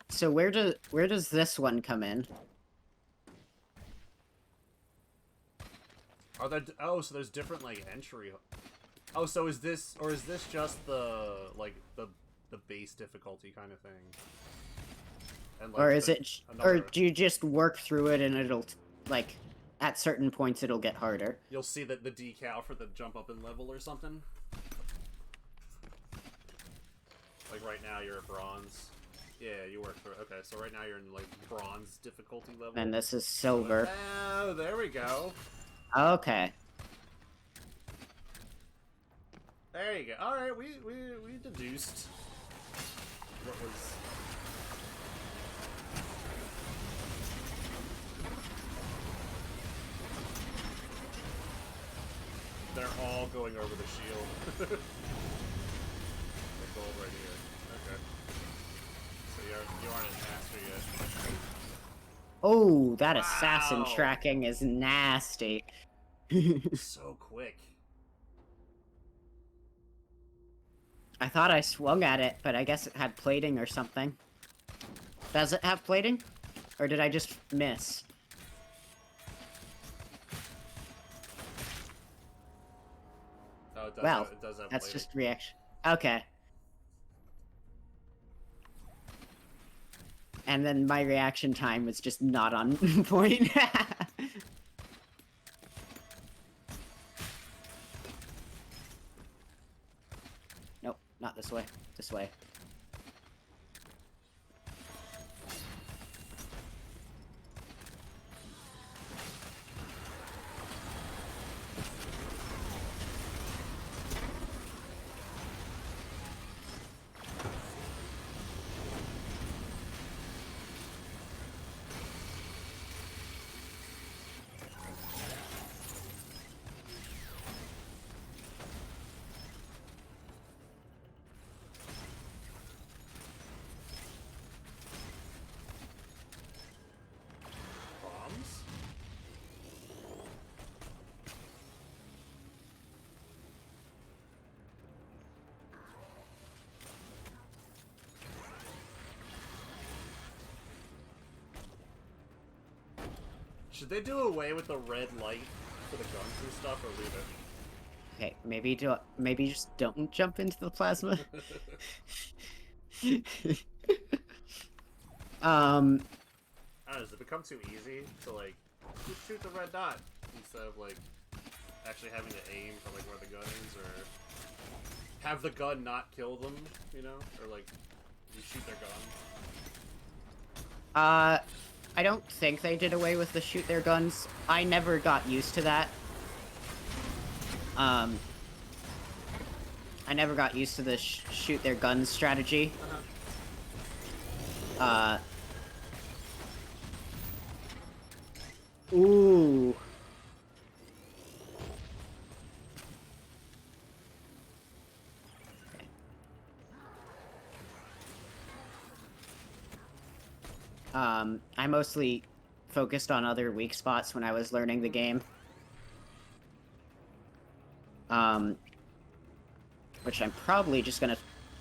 So where does this one come in? Are there? Oh, so there's different like entry. Oh, so is this just the the base difficulty kind of thing? And, like, Or is it, another... or do you just work through it and it'll, like, at certain points it'll get harder? You'll see that the decal for the jump up in level or something. Like right now you're at bronze. Yeah, you work through it. Okay, so right now you're in like bronze difficulty level. And this is silver. Oh, there we go. Okay. There you go. All right, we deduced what was. They're all going over the shield. The gold right here. Okay. So you aren't at master yet. Oh, that Wow. assassin tracking is nasty. So quick. I thought I swung at it, but I guess it had plating or something. Does it have plating? Or did I just miss? Oh, it does Well, it does have that's plating. just reaction. Okay. And then my reaction time was just not on point. Nope, not this way. This way. Bombs? Should they do away with the red light for the guns and stuff, or leave it? Okay, maybe just don't jump into the plasma. I don't know, does it become too easy to, like, just shoot the red dot instead of, like, actually having to aim for, like, where the gun is, or have the gun not kill them, you know? Or, like, You shoot their gun. I don't think they did away with the shoot their guns. I never got used to that. I never got used to the shoot their guns strategy. Ooh. I mostly focused on other weak spots when I was learning the game. Which I'm probably just gonna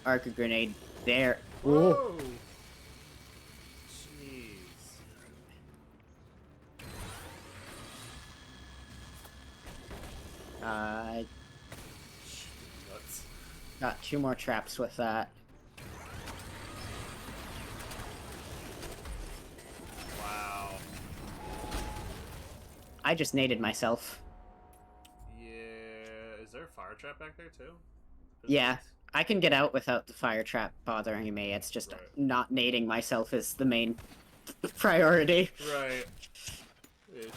arc a grenade there. Whoa! Jeez. Nuts. Got 2 more traps with that. Wow. I just naded myself. Yeah. Is there a fire trap back there too? Yeah, I can get out without the fire trap bothering me. It's just Right. not nading myself is the main priority. Right. Yeah,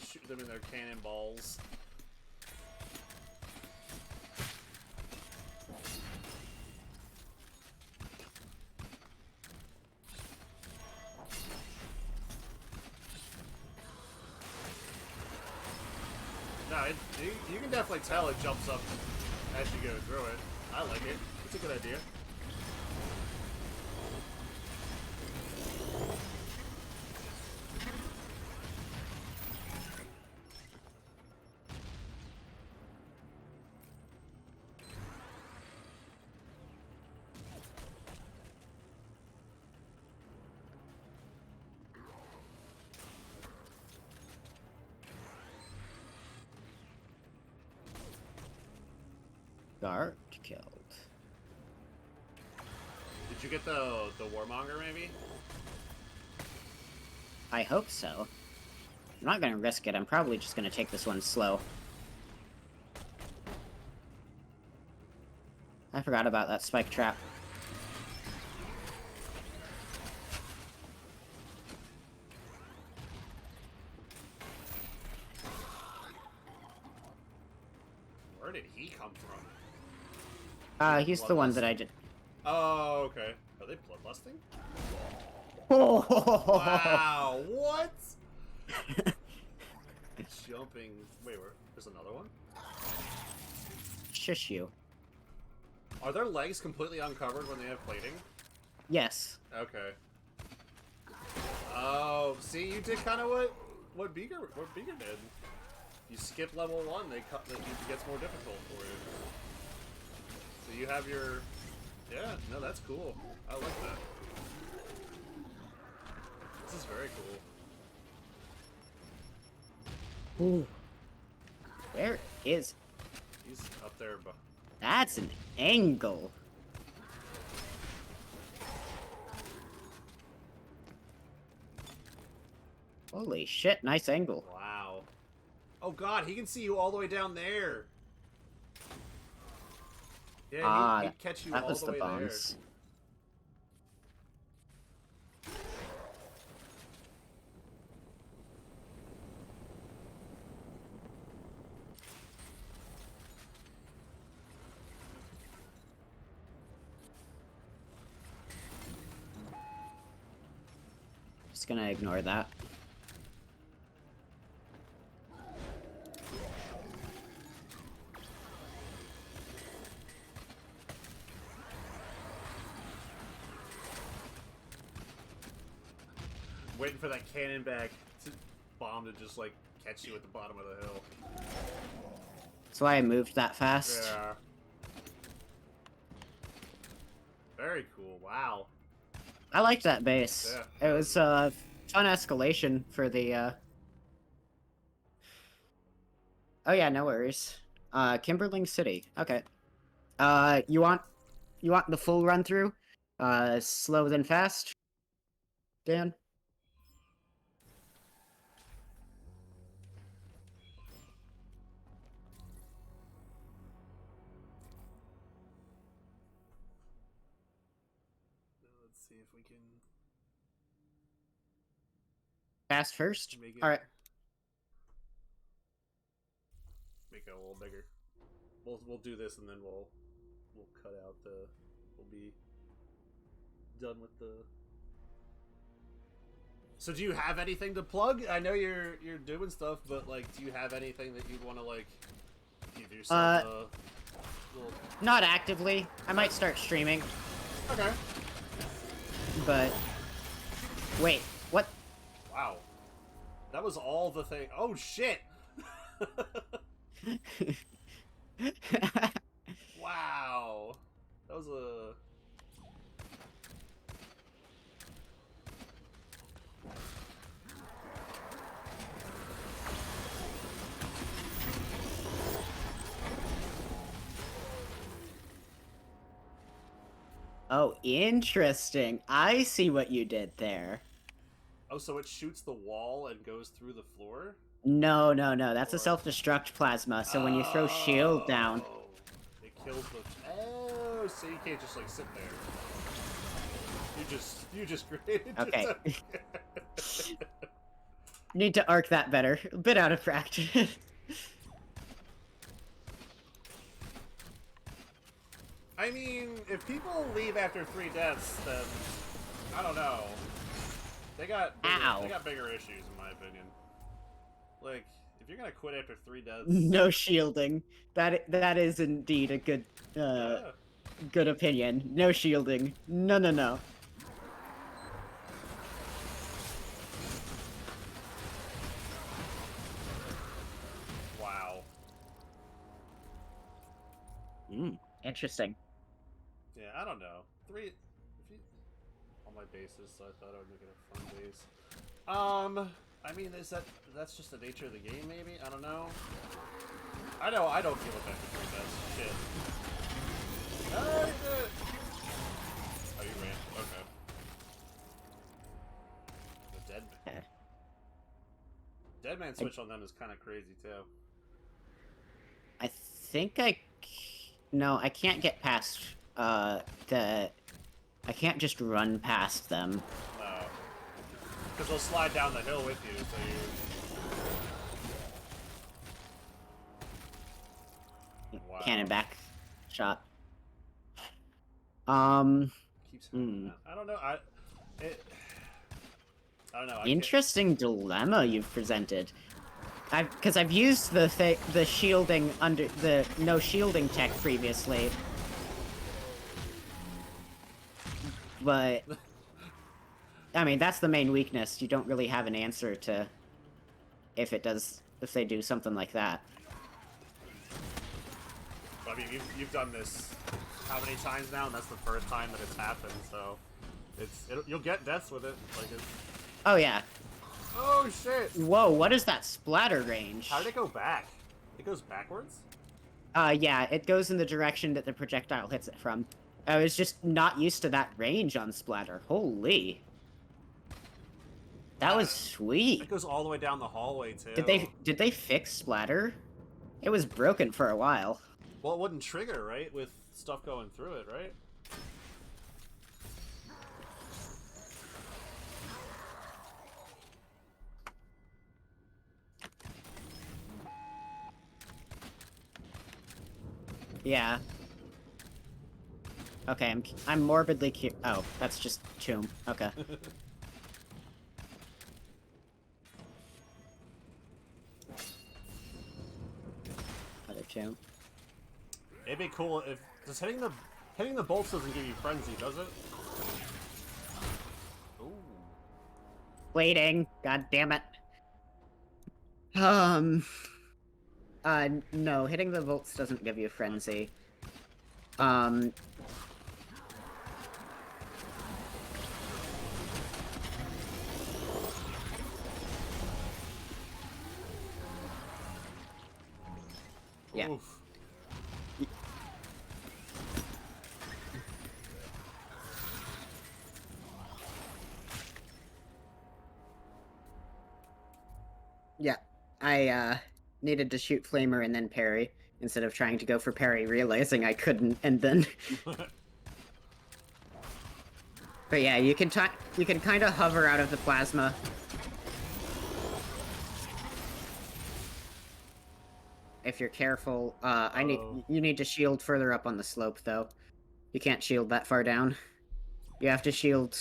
shoot them in their cannonballs. No, you can definitely tell it jumps up as you go through it. I like it. It's a good idea. Guard killed. Did you get the warmonger maybe? I hope so. I'm not gonna risk it. I'm probably just gonna take this one slow. I forgot about that spike trap. Where did he come from? He's the one that I did. Oh, okay. Are they bloodlusting? Oh! Wow, what? Jumping. Wait, where? There's another one? Shush you. Are their legs completely uncovered when they have plating? Yes. Okay. Oh, see, you did kind of what Beaker did. You skip level 1, it gets more difficult for you. So you have your... Yeah, no, that's cool. I like that. This is very cool. Ooh. Where is... He's up there. That's an angle. Holy shit, nice angle. Wow. Oh god, he can see you all the way down there. Yeah, he'd catch you that all was the the way bombs. Just gonna ignore that. Waiting for that cannon back bomb to just like catch you at the bottom of the hill. That's why I moved that fast. Yeah. Very cool. Wow. I liked that base. Yeah. It was fun escalation for the Oh yeah, no worries. Kimberling City. Okay. You want the full run through? Slow then fast? Dan? Let's see if we can Fast first. make it. All right. Make it a little bigger. We'll do this and then we'll cut out the. We'll be done with the. So do you have anything to plug? I know you're doing stuff, but like, do you have anything that you'd want to like give yourself a little... Not actively. I might start streaming. Okay. But wait, what? Wow. That was all the thing. Oh shit. Wow. That was a... Oh, interesting. I see what you did there. Oh, so it shoots the wall and goes through the floor? No. That's a self-destruct plasma. So when you throw shield down, it kills the... Oh, so you can't just like sit there. You just created... okay. Need to arc that better. A bit out of practice. I mean, if people leave after 3 deaths, then I don't know. They got bigger issues, in my opinion. Like, if you're gonna quit after 3 deaths, No shielding. That is indeed a good good opinion. No shielding. No. Wow. Interesting. Yeah, I don't know. 3. If you, on my bases, so I thought I would make it a fun base. I mean, that's just the nature of the game, maybe? I don't know. I know I don't give up after 3 deaths. Shit. Oh, you did it! Oh, you ran. Okay. The dead man. Dead man switch on them is kind of crazy, too. I think no, I can't get past I can't just run past them. No. Because they'll slide down the hill with you, so you... Wow. Cannon back shot. Keeps happening. I don't know. I don't know. Interesting dilemma you've presented. Because I've used the shielding under the no shielding tech previously, but I mean that's the main weakness. You don't really have an answer to if they do something like that. I mean, you've done this how many times now, and that's the first time that it's happened. So you'll get deaths with it. Like it's... Oh yeah. Oh shit! Whoa, what is that splatter range? How did it go back? It goes backwards? Yeah, it goes in the direction that the projectile hits it from. I was just not used to that range on splatter. Holy. That was sweet. It goes all the way down the hallway, too. Did they fix splatter? It was broken for a while. Well, it wouldn't trigger, right? With stuff going through it, right? Yeah. Okay, I'm morbidly curious. Oh, that's just Tomb. Okay. Other Tomb. It'd be cool if just hitting the bolts doesn't give you frenzy, does it? Ooh. Waiting. God damn it. No, hitting the volts doesn't give you frenzy. Yeah. Oof. Yeah. I, needed to shoot Flamer and then parry, instead of trying to go for parry, realizing I couldn't, and then... But yeah, you can kind of hover out of the plasma. If you're careful. You need to shield further up on the slope though. You can't shield that far down. You have to shield.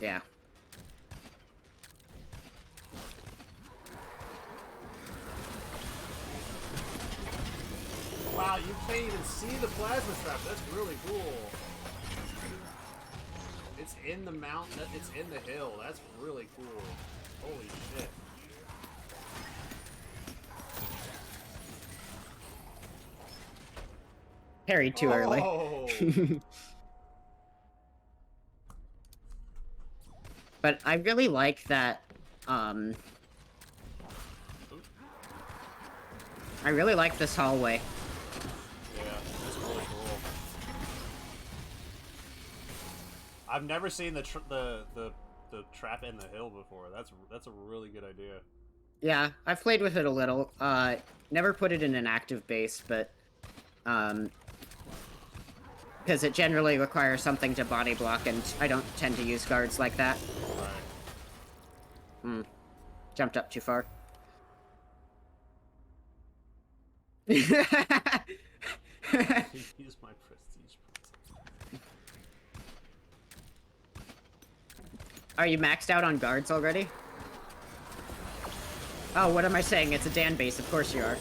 Yeah. Wow, you can't even see the plasma trap. That's really cool. It's in the mountain. It's in the hill. That's really cool. Holy shit. Parried too early. But I really like that, I really like this hallway. Yeah, that's really cool. I've never seen the trap in the hill before. That's a really good idea. Yeah, I've played with it a little. Never put it in an active base, but, because it generally requires something to body block, and I don't tend to use guards like that. Right. Jumped up too far. Use my prestige points. Are you maxed out on guards already? Oh, what am I saying? It's a Dan base, of course you are.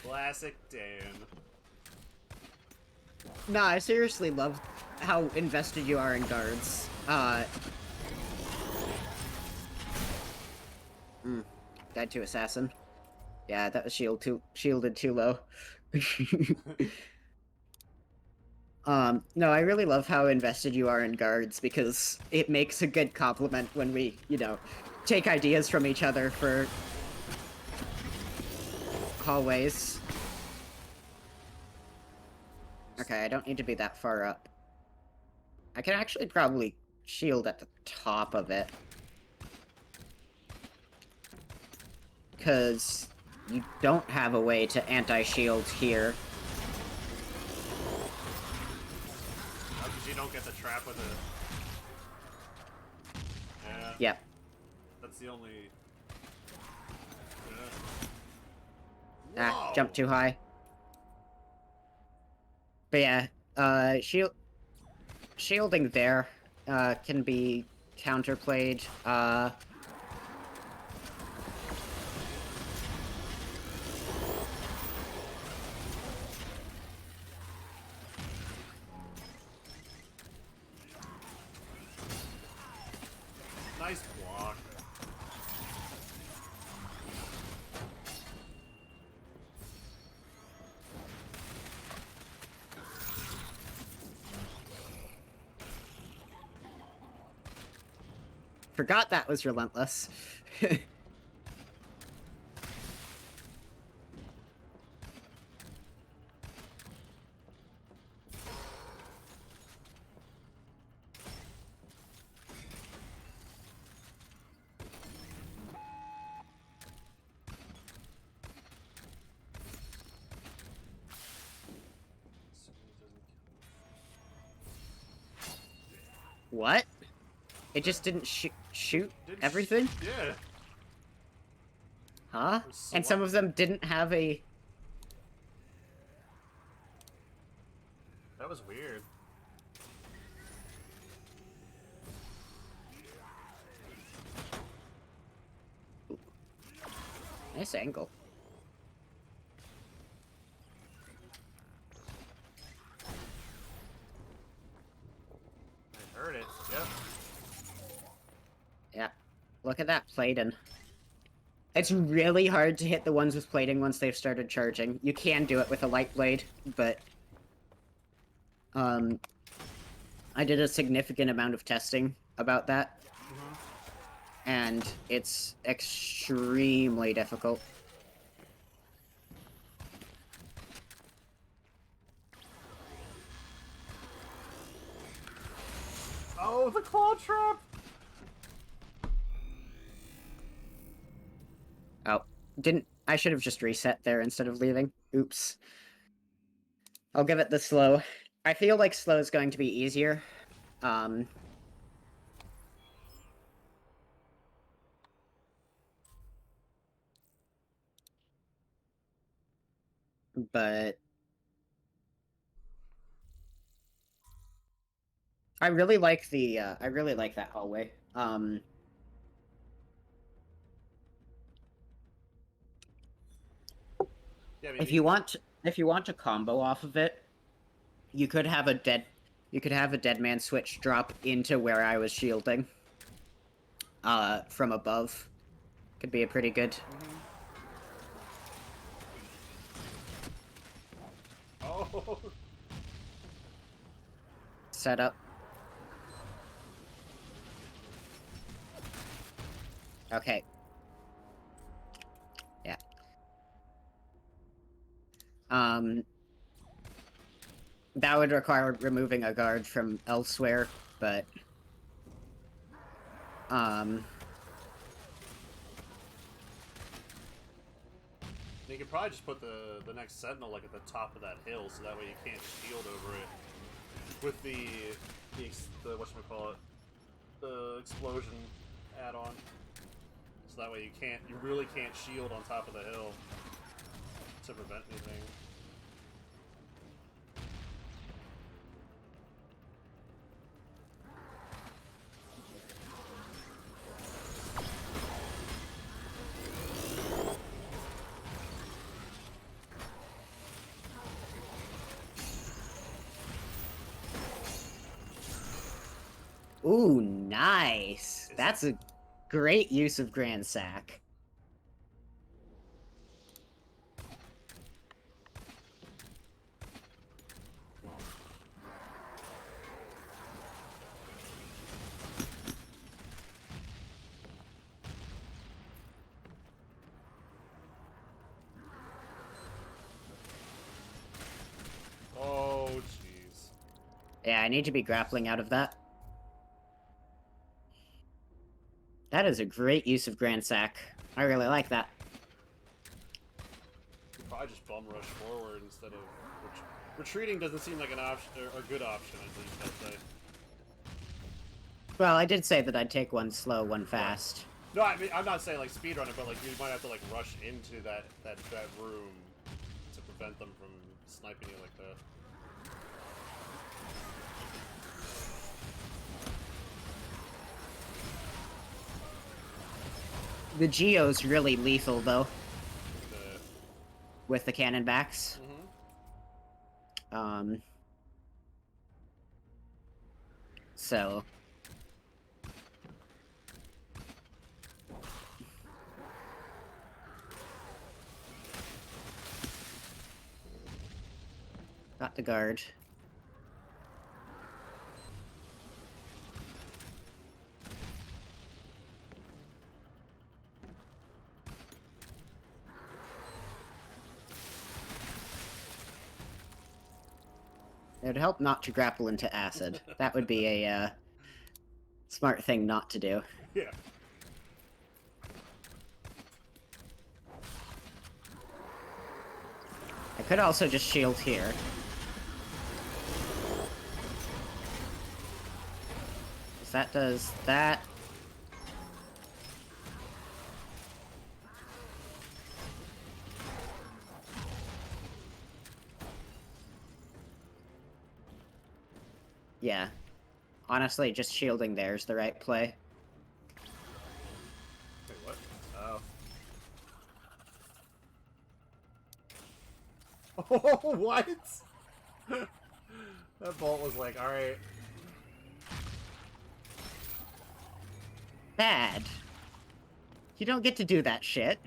Classic Dan. Nah, I seriously love how invested you are in guards. Died to assassin. Yeah, that was shielded too low. No, I really love how invested you are in guards, because it makes a good compliment when we, take ideas from each other for hallways. Okay, I don't need to be that far up. I can actually probably shield at the top of it. Because you don't have a way to anti-shield here. Because you don't get the trap with it. Yeah. Yep. That's the only... Yeah. Whoa. Jump too high. But yeah, shielding there, can be counterplayed, Nice block. Forgot that was relentless. What? It just didn't shoot everything? Yeah. Huh? And some of them didn't have a... That was weird. Nice angle. I heard it. Yep. Yeah. Look at that plating. It's really hard to hit the ones with plating once they've started charging. You can do it with a light blade, but... I did a significant amount of testing about that. And it's extremely difficult. Oh, the claw trap! Oh, didn't I should have just reset there instead of leaving. Oops. I'll give it the slow. I feel like slow is going to be easier. Um, but I really like I really like that hallway. Yeah, I mean, If you want to combo off of it, you could have a dead man switch drop into where I was shielding. From above. Could be a pretty good oh, setup. Okay. Yeah. That would require removing a guard from elsewhere, but you could probably just put the next sentinel like at the top of that hill, so that way you can't shield over it with the whatchamacallit, the explosion add-on. So that way you really can't shield on top of the hill to prevent anything. ooh, nice. That's a great use of Grand Sack. Oh, jeez. Yeah, I need to be grappling out of that. That is a great use of Grand Sack. I really like that. You probably just bum rush forward instead of retreating. Doesn't seem like an option or a good option, at least I'd say. Well, I did say that I'd take one slow, one fast. No, I mean I'm not saying like speedrunning, but like you might have to like rush into that room to prevent them from sniping you like that. The Geo's really lethal, though, The, with the cannon backs. So... Got the guard. It would help not to grapple into acid. That would be a, smart thing not to do. yeah. I could also just shield here. Because that does that. Yeah. Honestly, just shielding there is the right play. Wait, what? Oh. Oh, what? That bolt was like, alright. Bad. You don't get to do that shit.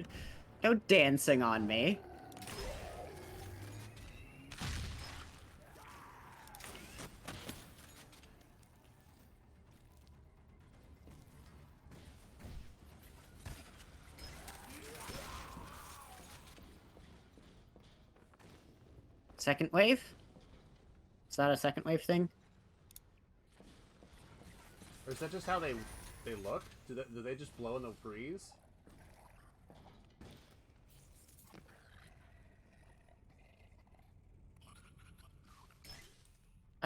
No dancing on me. Second wave? Is that a second wave thing? Or is that just how they look? Do they just blow in the breeze?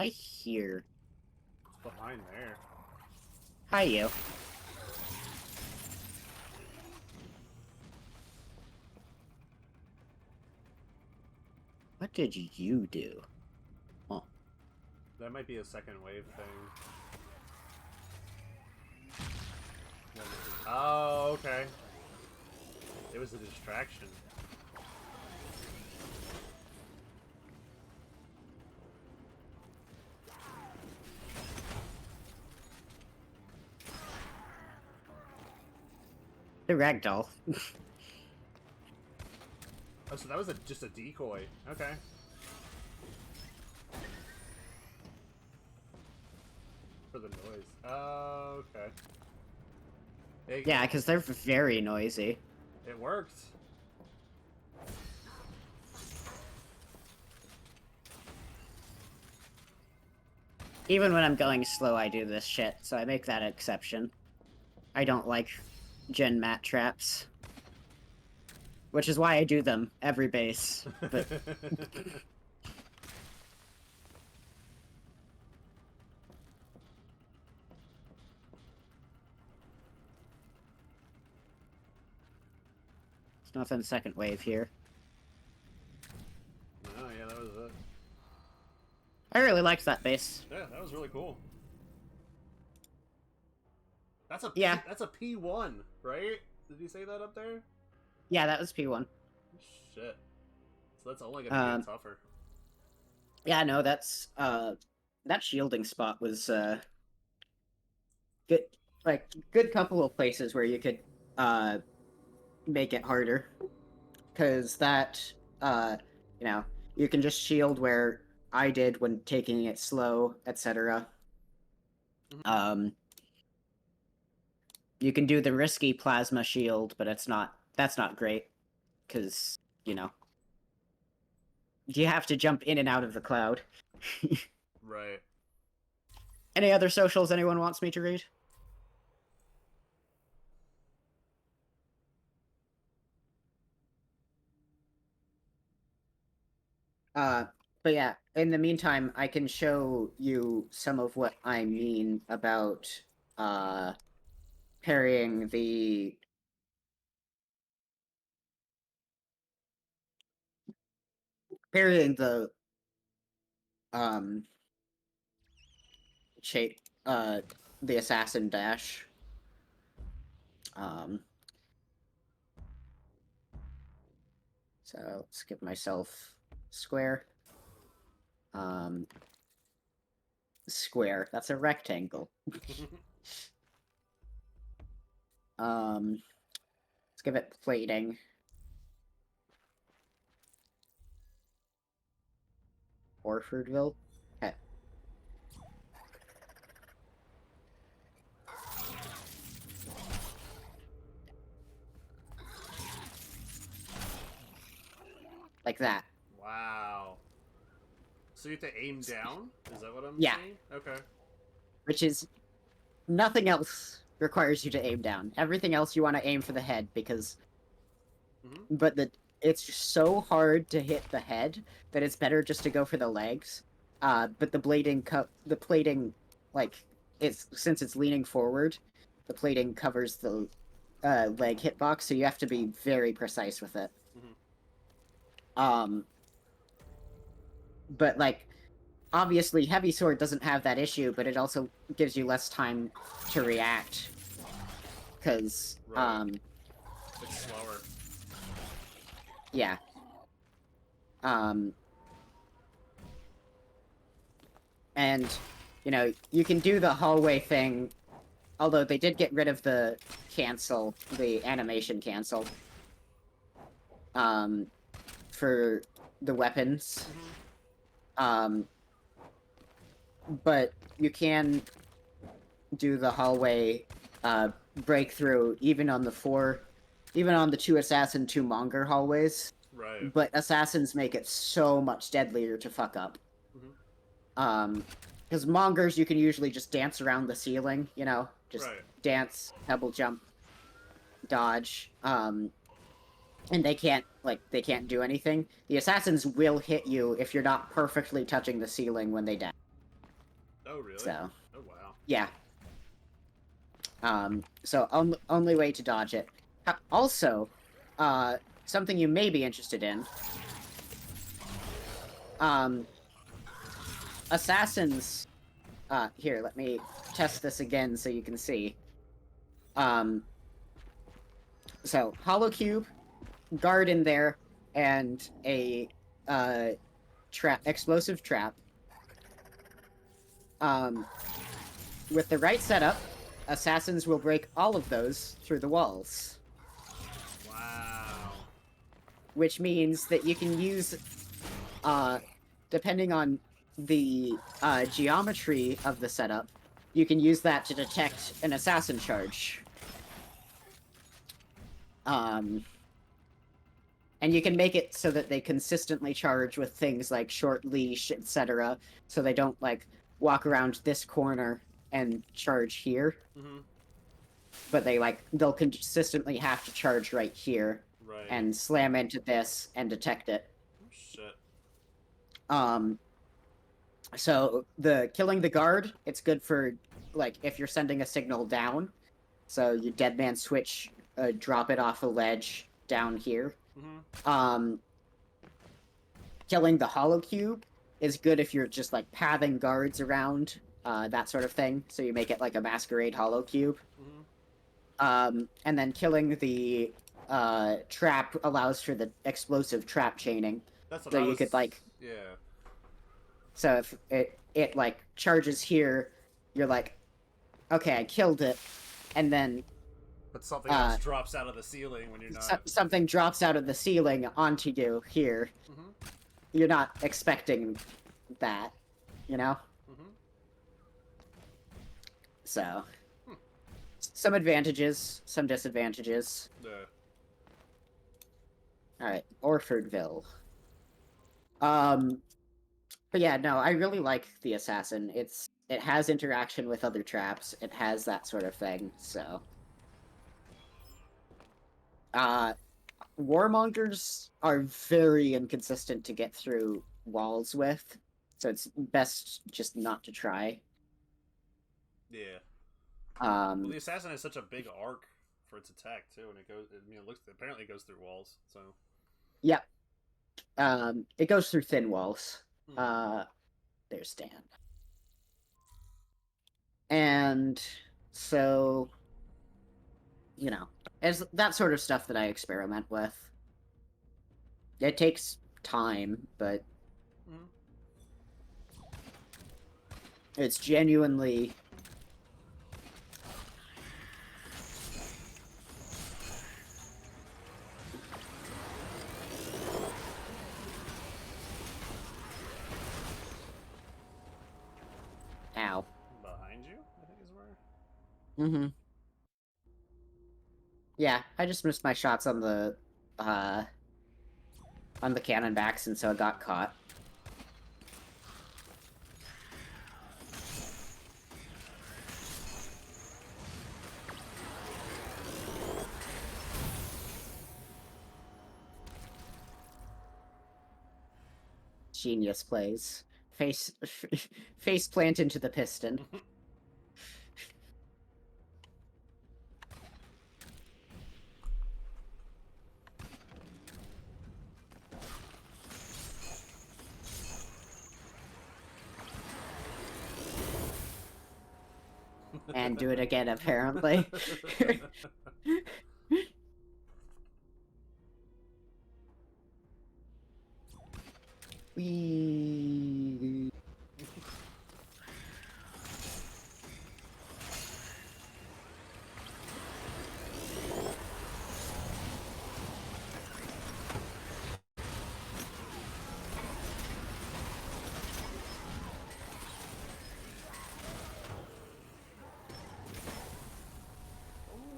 I hear. It's behind there. Hi, you. What did you do? Oh. That might be a second wave thing. Oh, okay. It was a distraction. The ragdoll. Oh, so that was just a decoy. Okay. For the noise. Oh, okay. Yeah, because they're very noisy. It worked. Even when I'm going slow, I do this shit, so I make that exception. I don't like gen mat traps. Which is why I do them every base. But there's nothing second wave here. Oh, yeah, that was it. I really liked that base. Yeah, that was really cool. That's a Yeah. That's a P1, right? Did you say that up there? Yeah, that was P1. Shit. So that's only gonna get tougher. Yeah, no, that's that shielding spot was good, like good couple of places where you could make it harder, because that you know, you can just shield where I did when taking it slow, etc. You can do the risky plasma shield, but that's not great, because you know you have to jump in and out of the cloud. Right. Any other socials anyone wants me to read? But yeah, in the meantime, I can show you some of what I mean about parrying the parrying um shape the assassin dash. So let's give myself square. Square. That's a rectangle. Let's give it plating. Orfordville. Okay. Like that. Wow. So you have to aim down? Is that what I'm saying? Okay. Which is nothing else requires you to aim down. Everything else you want to aim for the head, because but it's just so hard to hit the head that it's better just to go for the legs. But the plating, like, it's since it's leaning forward, the plating covers the leg hitbox, so you have to be very precise with it. But like, obviously, heavy sword doesn't have that issue, but it also gives you less time to react, because it's slower. Yeah. And, you know, you can do the hallway thing, although they did get rid of the animation cancel, for the weapons. But you can do the hallway, breakthrough, even on the 2 assassin, 2 monger hallways. Right. But assassins make it so much deadlier to fuck up. Because mongers, you can usually just dance around the ceiling, you know? Just dance, double jump, dodge. And they can't do anything. The assassins will hit you if you're not perfectly touching the ceiling when they die. Oh, really? So, oh, wow. yeah. So only way to dodge it. Also, something you may be interested in. Assassins. Here, let me test this again so you can see. So hollow cube, guard in there, and a explosive trap. With the right setup, assassins will break all of those through the walls. Wow. Which means that you can use, depending on the geometry of the setup, you can use that to detect an assassin charge. And you can make it so that they consistently charge with things like short leash, etc., so they don't, like, walk around this corner and charge here. Mm-hmm. But they'll consistently have to charge right here. Right. And slam into this and detect it. Oh, shit. So killing the guard, it's good for, like, if you're sending a signal down. So you dead man switch, drop it off a ledge down here. Mm-hmm. Killing the hollow cube is good if you're just, like, pathing guards around, that sort of thing. So you make it like a masquerade hollow cube. Mm-hmm. And then killing the trap allows for the explosive trap chaining. That's what So I you was... could, like... Yeah. So if it like charges here, you're like, okay, I killed it, and then But something else drops out of the ceiling when you're not... something drops out of the ceiling onto you here. Mm-hmm. You're not expecting that, you know? Mm-hmm. So, some advantages, some disadvantages. Yeah. Alright, Orfordville. But yeah, no, I really like the Assassin. It has interaction with other traps. It has that sort of thing, so... Warmongers are very inconsistent to get through walls with, so it's best just not to try. Yeah. Well, the Assassin has such a big arc for its attack, too, and apparently it goes through walls, so... Yep. It goes through thin walls. There's Stan. And so, you know, it's that sort of stuff that I experiment with. It takes time, but it's genuinely... Ow. Behind you, I think is where... Mm-hmm. Yeah, I just missed my shots on the cannon backs, and so it got caught. Genius plays. Face plant into the piston. And do it again, apparently. Whee.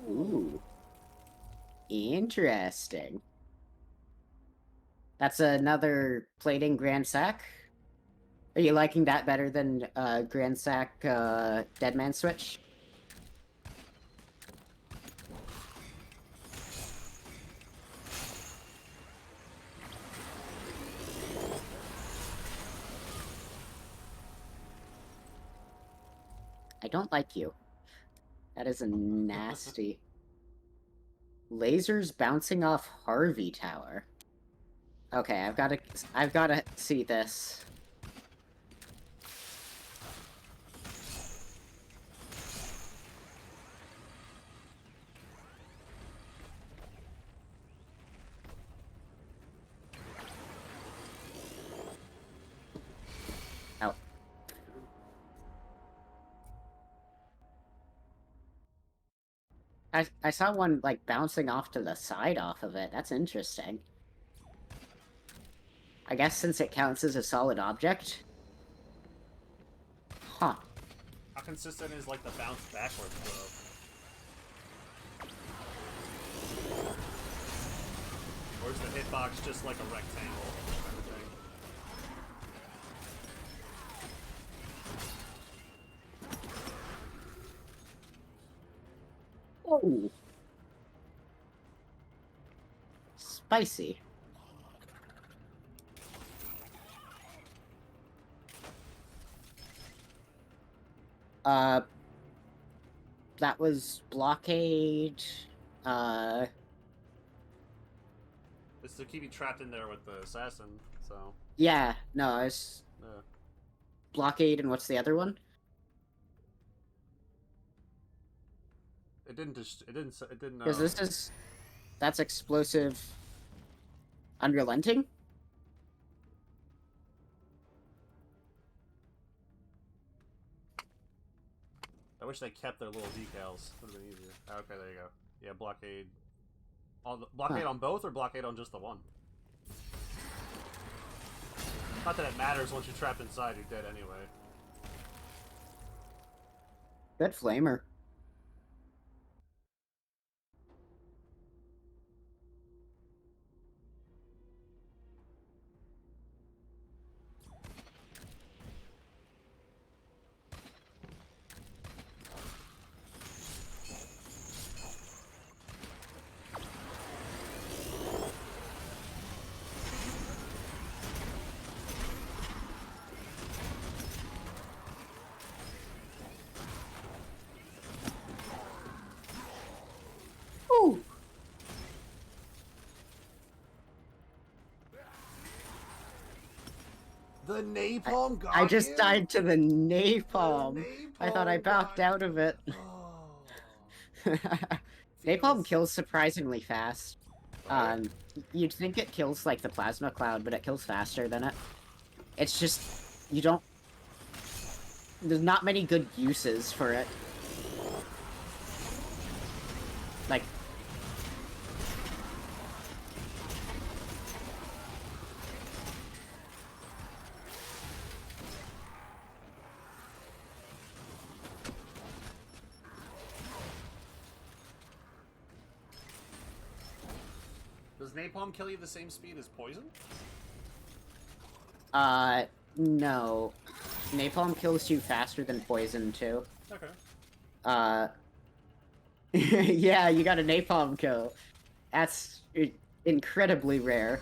Ooh. Interesting. That's another plating Grand Sack? Are you liking that better than Grand Sack Deadman Switch? I don't like you. That is a nasty. Lasers bouncing off Harvey Tower. Okay, I've gotta see this. Oh. I saw one, like, bouncing off to the side off of it. That's interesting. I guess since it counts as a solid object? Huh. How consistent is, like, the bounce backwards, though? Or is the hitbox just like a rectangle kind of thing? Oh. Spicy. That was blockade. It's to keep you trapped in there with the assassin, so. Yeah, no, it's blockade, and what's the other one? It didn't. Because that's explosive. Unrelenting. I wish they kept their little decals. Would have been easier. Okay, there you go. Yeah, blockade. Blockade on both, or blockade on just the one? Not that it matters. Once you're trapped inside, you're dead anyway. Good flamer. Ooh. The napalm got I just you? died to the napalm. The napalm I thought I backed out of it. Oh. Napalm kills surprisingly fast. Right. You'd think it kills like the plasma cloud, but it kills faster than it. It's just you don't. There's not many good uses for it. Like. Does napalm kill you the same speed as poison? No. Napalm kills you faster than poison, too. Okay. Yeah, you got a napalm kill. That's incredibly rare.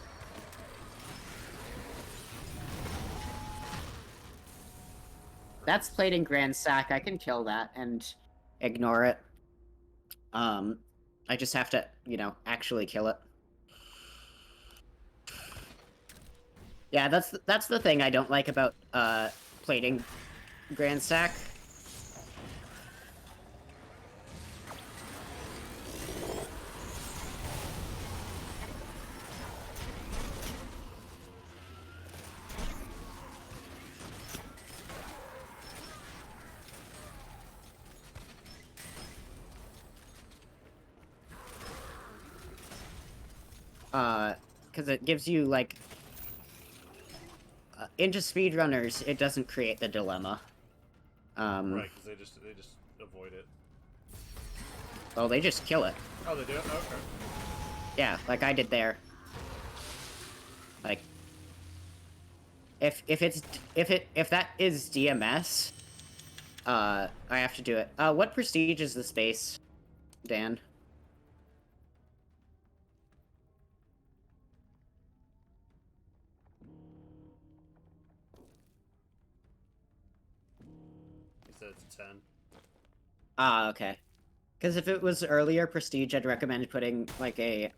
That's plating Grand Sack. I can kill that and ignore it. I just have to, actually kill it. Yeah, that's the thing I don't like about plating Grand Sack. Because it gives you, like... into speedrunners, it doesn't create the dilemma. Right, because they just avoid it. Oh, they just kill it. Oh, they do? Okay. Yeah, like I did there. Like... If that is DMS, I have to do it. What prestige is the space, Dan? He said it's 10. Ah, okay. Because if it was earlier prestige, I'd recommend putting like a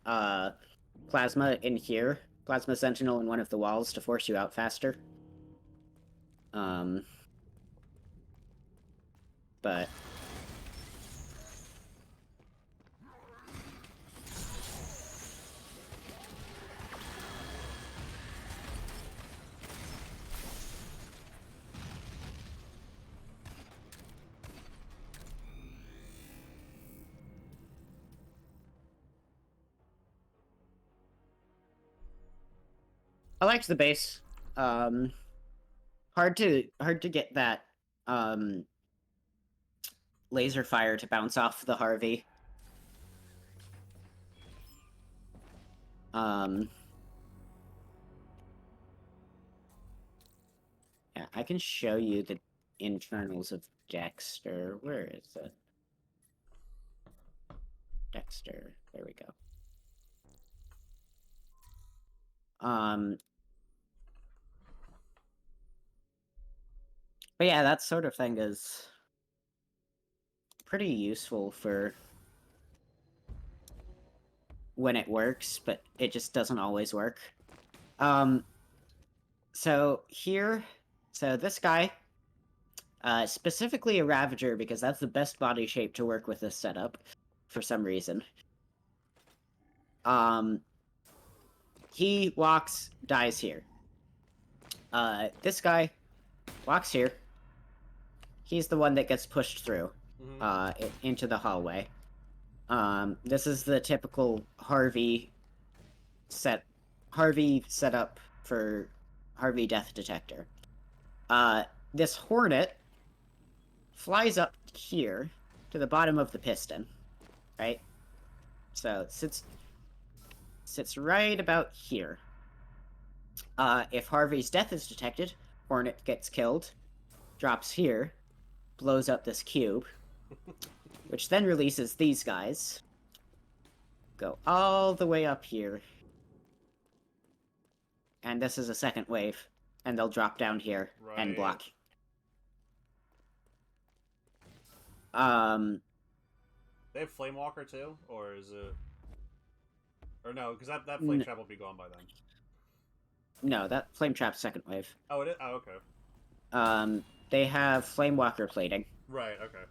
plasma in here, plasma sentinel in one of the walls to force you out faster. But I liked the base. Hard to get that laser fire to bounce off the Harvey. Yeah, I can show you the internals of Dexter. Where is it? Dexter. There we go. But yeah, that sort of thing is pretty useful for when it works, but it just doesn't always work. So this guy, specifically a Ravager, because that's the best body shape to work with this setup, for some reason. He walks, dies here. This guy walks here. He's the one that gets pushed through, into the hallway. This is the typical Harvey setup for Harvey death detector. This Hornet flies up here to the bottom of the piston, right? So it sits right about here. If Harvey's death is detected, Hornet gets killed, drops here, blows up this cube, which then releases these guys. Go all the way up here. And this is a second wave, and they'll drop down here and block. They have Flamewalker too, or is it? Or no, because that flame trap will be gone by then. No, that flame trap's second wave. Oh, it is? Oh, okay. They have Flamewalker plating. Right, okay.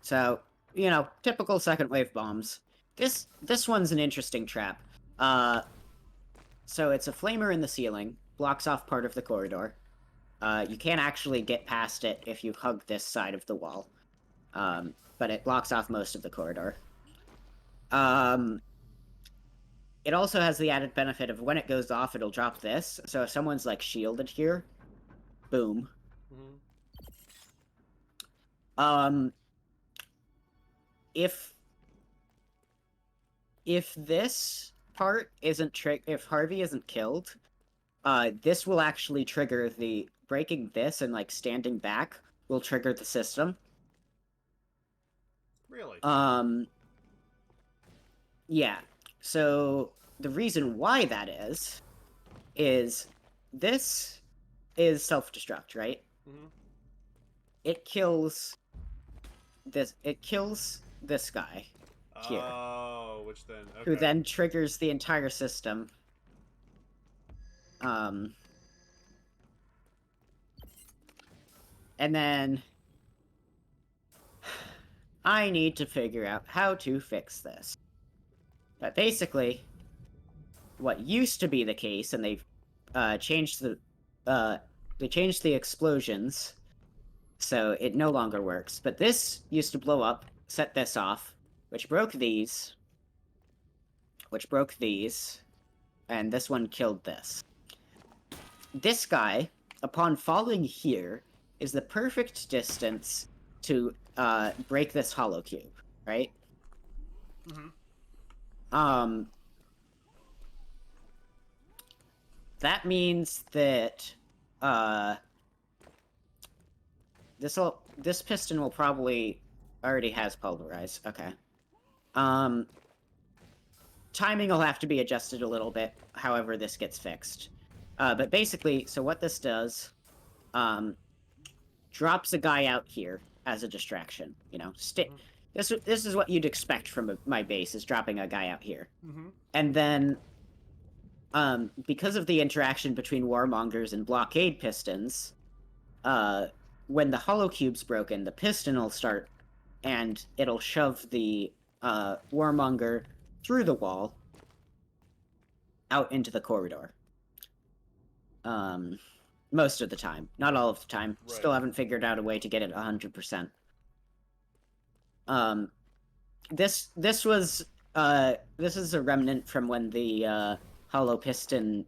So, you know, typical second wave bombs. This one's an interesting trap. So it's a flamer in the ceiling, blocks off part of the corridor. You can't actually get past it if you hug this side of the wall. But it blocks off most of the corridor. It also has the added benefit of when it goes off, it'll drop this. So if someone's, like, shielded here, boom. If this part isn't if Harvey isn't killed, this will actually trigger the breaking this and, like, standing back will trigger the system. Really? Yeah. So the reason why that is this is self-destruct, right? It kills this guy here. Oh, which then okay. Who then triggers the entire system. And then I need to figure out how to fix this. But basically, what used to be the case, and they've changed the explosions, so it no longer works. But this used to blow up, set this off, which broke these, and this one killed this. This guy, upon falling here, is the perfect distance to break this hollow cube, right? That means that this piston will probably already has pulverize. Okay. Timing will have to be adjusted a little bit, however this gets fixed. But basically, so what this does, drops a guy out here as a distraction. You know, this is what you'd expect from my base, is dropping a guy out here. Mm-hmm. And then, because of the interaction between Warmongers and Blockade Pistons, when the Hollow Cube's broken, the piston will start, and it'll shove the Warmonger through the wall out into the corridor. Most of the time. Not all of the time. Right. Still haven't figured out a way to get it 100%. This is a remnant from when the Hollow Piston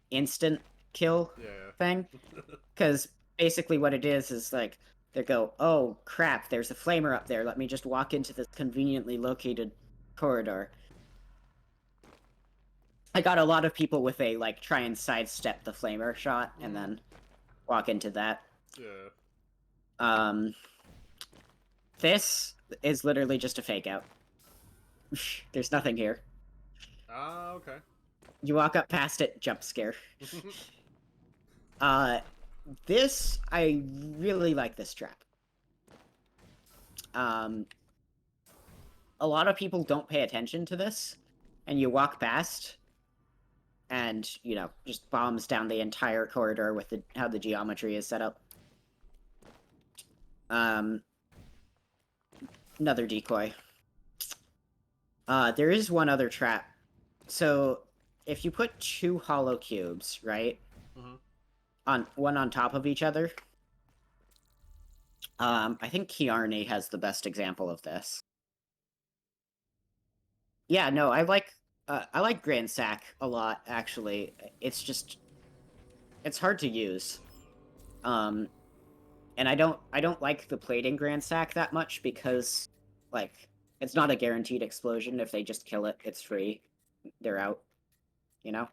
instant kill thing. Because basically what it is like, they go, oh crap, there's a flamer up there, let me just walk into this conveniently located corridor. I got a lot of people with a, like, try and sidestep the flamer shot, and then walk into that. Yeah. This is literally just a fake out. There's nothing here. Ah, okay. You walk up past it, jump scare. This, I really like this trap. A lot of people don't pay attention to this, and you walk past, and, you know, just bombs down the entire corridor with how the geometry is set up. Another decoy. There is one other trap. So, if you put 2 hollow cubes, right? Mm-hmm. One on top of each other. I think Kiarni has the best example of this. Yeah, no, I like Grand Sack a lot, actually. It's just, it's hard to use. And I don't like the plating Grand Sack that much because, like, it's not a guaranteed explosion. If they just kill it, it's free. They're out. You know?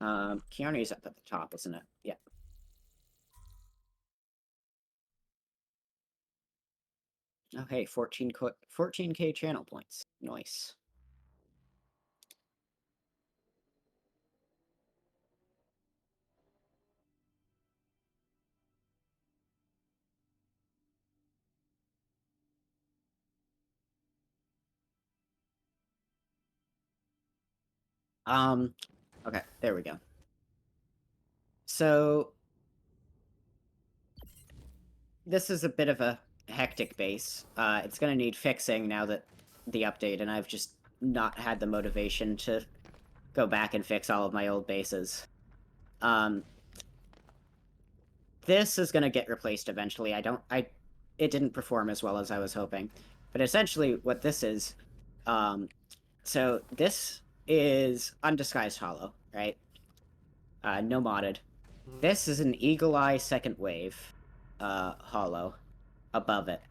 Kiarni's up at the top, isn't it? Yeah. Oh, hey, 14K channel points. Nice. Okay, there we go. So, this is a bit of a hectic base. It's gonna need fixing now that the update, and I've just not had the motivation to go back and fix all of my old bases. This is gonna get replaced eventually. It didn't perform as well as I was hoping. But essentially what this is, so this is Undisguised Hollow, right? No modded. Mm-hmm. This is an Eagle Eye second wave, hollow above it.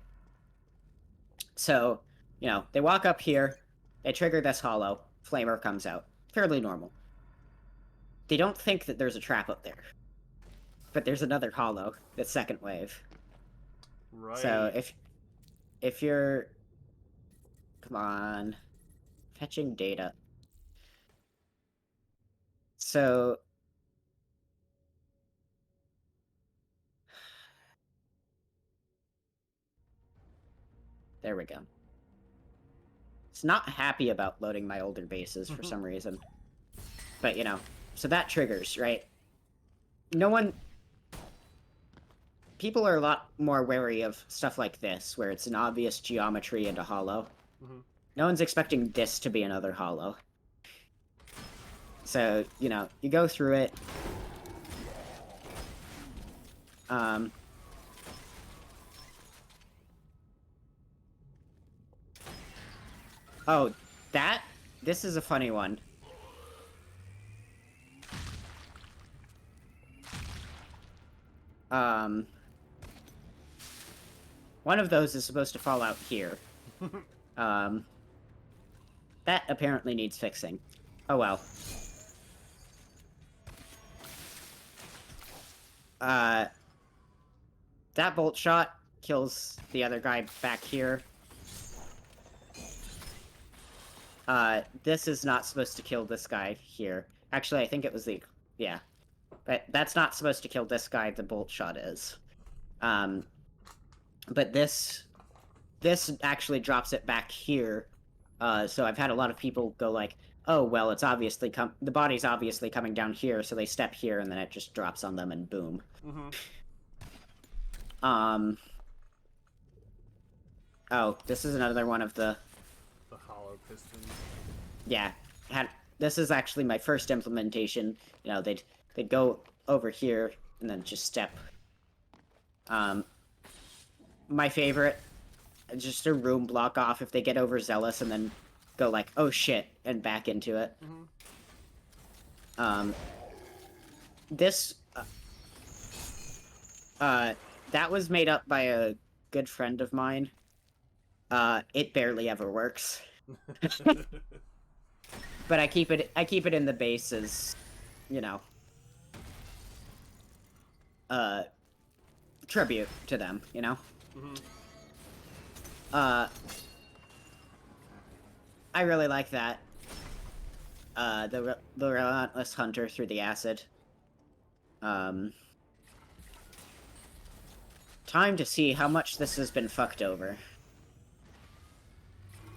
So, you know, they walk up here, they trigger this hollow, flamer comes out. Fairly normal. They don't think that there's a trap up there. But there's another hollow, that's second wave. Right. So if you're, come on, fetching data. So there we go. It's not happy about loading my older bases for some reason. But, you know, so that triggers, right? People are a lot more wary of stuff like this, where it's an obvious geometry and a hollow. Mm-hmm. No one's expecting this to be another hollow. So, you know, you go through it. Oh, this is a funny one. One of those is supposed to fall out here. That apparently needs fixing. Oh well. That bolt shot kills the other guy back here. This is not supposed to kill this guy here. Actually, I think it was yeah. But that's not supposed to kill this guy, the bolt shot is. But this actually drops it back here. So I've had a lot of people go like, oh, well, it's obviously the body's obviously coming down here, so they step here and then it just drops on them and boom. Oh, this is another one of the hollow pistons. Yeah, this is actually my first implementation. You know, they'd go over here and then just step. My favorite, just a room block off if they get overzealous and then go like, oh shit, and back into it. This, that was made up by a good friend of mine. It barely ever works. But I keep it in the base as, you know, tribute to them, you know? I really like that. The relentless hunter through the acid. Time to see how much this has been fucked over.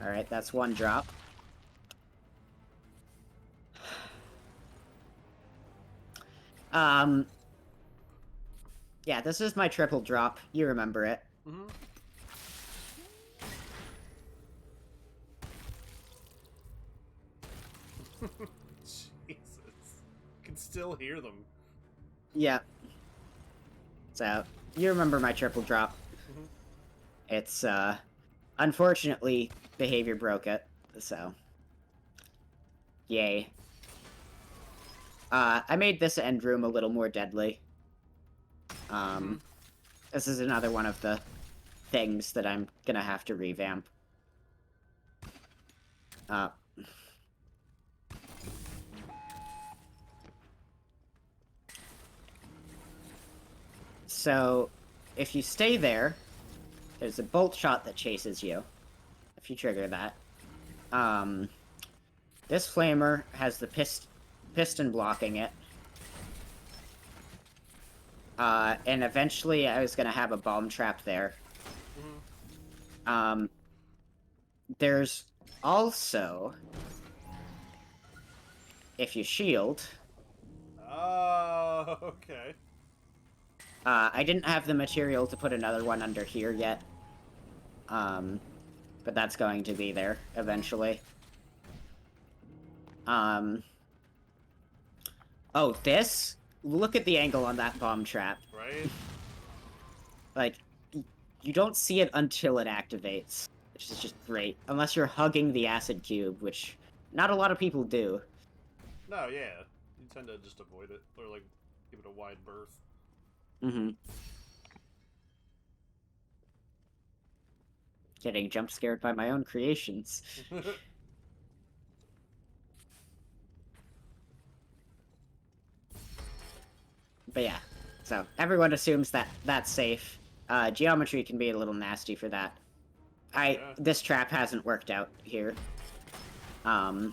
Alright, that's one drop. Yeah, this is my triple drop. You remember it. Jesus. I can still hear them. Yeah. So, you remember my triple drop. It's, unfortunately, behavior broke it, so. Yay. I made this end room a little more deadly. This is another one of the things that I'm gonna have to revamp. So, if you stay there, there's a bolt shot that chases you. If you trigger that. This flamer has the piston blocking it. And eventually I was gonna have a bomb trap there. There's also, if you shield... Oh, okay. I didn't have the material to put another one under here yet. But that's going to be there eventually. Oh, this? Look at the angle on that bomb trap. Right? Like, you don't see it until it activates, which is just great. Unless you're hugging the acid cube, which not a lot of people do. No, yeah. You tend to just avoid it, or like, give it a wide berth. Getting jump scared by my own creations. But yeah, so everyone assumes that that's safe. Geometry can be a little nasty for that. This trap hasn't worked out here. I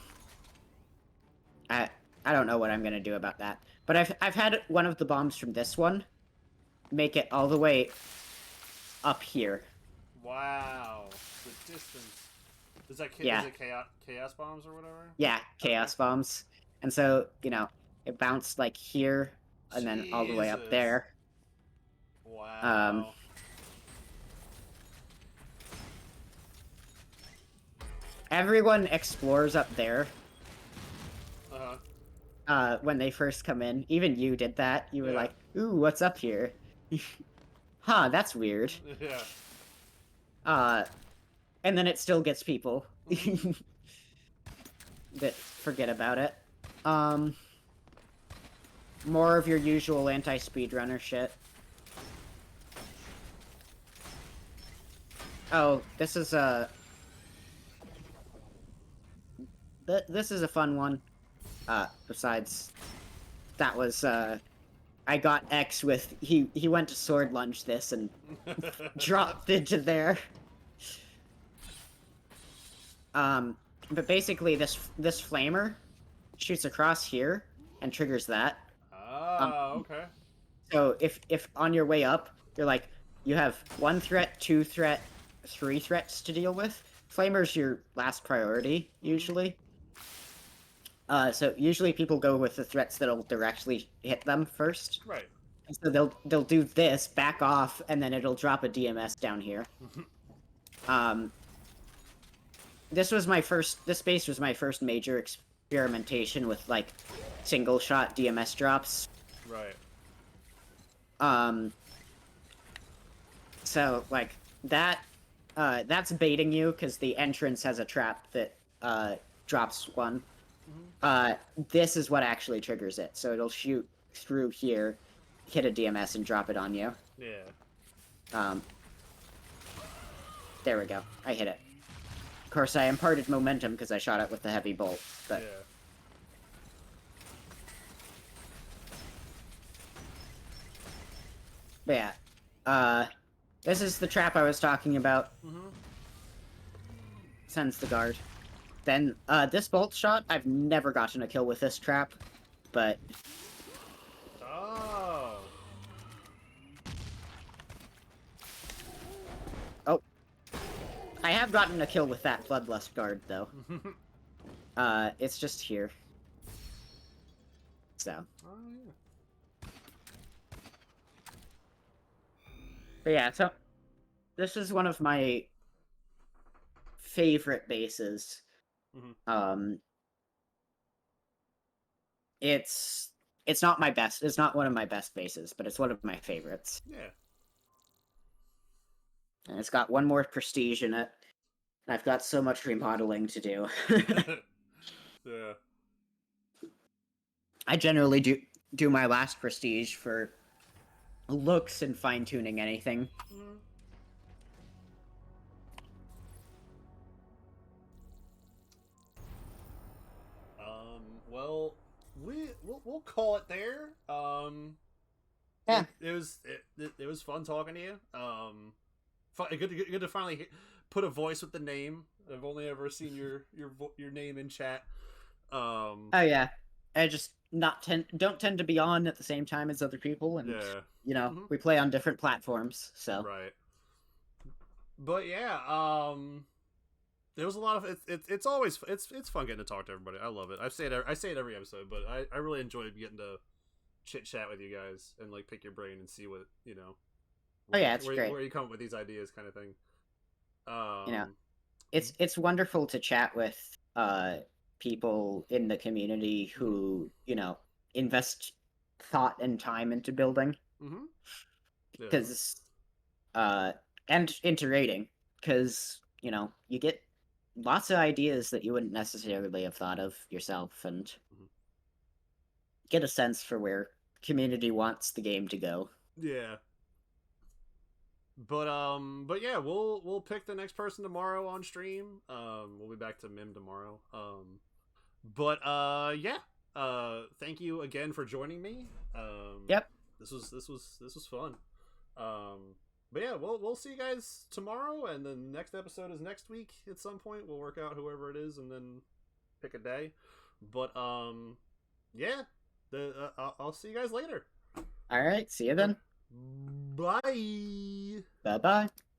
don't know what I'm gonna do about that. But I've had one of the bombs from this one make it all the way up here. Wow, the distance. Is that is it chaos bombs or whatever? Yeah, chaos bombs. And so, you know, it bounced like here and then all the way up there. Wow. Everyone explores up there. When they first come in. Even you did that. You were like, ooh, what's up here? Huh, that's weird. Yeah. And then it still gets people that forget about it. More of your usual anti-speedrunner shit. Oh, this is a... This is a fun one. Besides, that was, I got X with... He went to sword lunge this and dropped into there. But basically, this flamer shoots across here and triggers that. Oh, okay. So if on your way up, you're like, you have 1 threat, 2 threat, 3 threats to deal with. Flamer's your last priority, usually. So usually people go with the threats that'll directly hit them first. Right. And so they'll do this, back off, and then it'll drop a DMS down here. This base was my first major experimentation with, like, single shot DMS drops. Right. So, like, that's baiting you, because the entrance has a trap that, drops one. This is what actually triggers it, so it'll shoot through here, hit a DMS, and drop it on you. Yeah. There we go. I hit it. Of course, I imparted momentum because I shot it with the heavy bolt, but... Yeah. But yeah. This is the trap I was talking about. Sends the guard. Then, this bolt shot, I've never gotten a kill with this trap, but... Oh. Oh. I have gotten a kill with that Bloodlust guard, though. It's just here. So. Oh, yeah. But yeah, so... This is one of my favorite bases. It's not my best. It's not one of my best bases, but it's one of my favorites. Yeah. And it's got one more prestige in it. And I've got so much remodeling to do. Yeah. I generally do my last prestige for looks and fine-tuning anything. Well, we'll call it there. Yeah. It was fun talking to you. Good to finally put a voice with the name. I've only ever seen your name in chat. Oh yeah, I just don't tend to be on at the same time as other people, and yeah. you know, we play on different platforms, so right. But yeah, there was a lot of it's always it's fun getting to talk to everybody. I love it. I say it every episode, but I really enjoyed getting to chit chat with you guys and like pick your brain and see what you know. Oh yeah, it's great. Where you come up with these ideas, kind of thing. You know, it's wonderful to chat with people in the community who, you know, invest thought and time into building. Because and into rating, because you know, you get lots of ideas that you wouldn't necessarily have thought of yourself, and get a sense for where community wants the game to go. Yeah. But yeah, we'll pick the next person tomorrow on stream. We'll be back to MYM tomorrow. Yeah. Thank you again for joining me. Yep. This was fun. But yeah, we'll see you guys tomorrow, and the next episode is next week at some point. We'll work out whoever it is and then pick a day. But yeah, I'll see you guys later. All right, see you then. Bye. Bye-bye.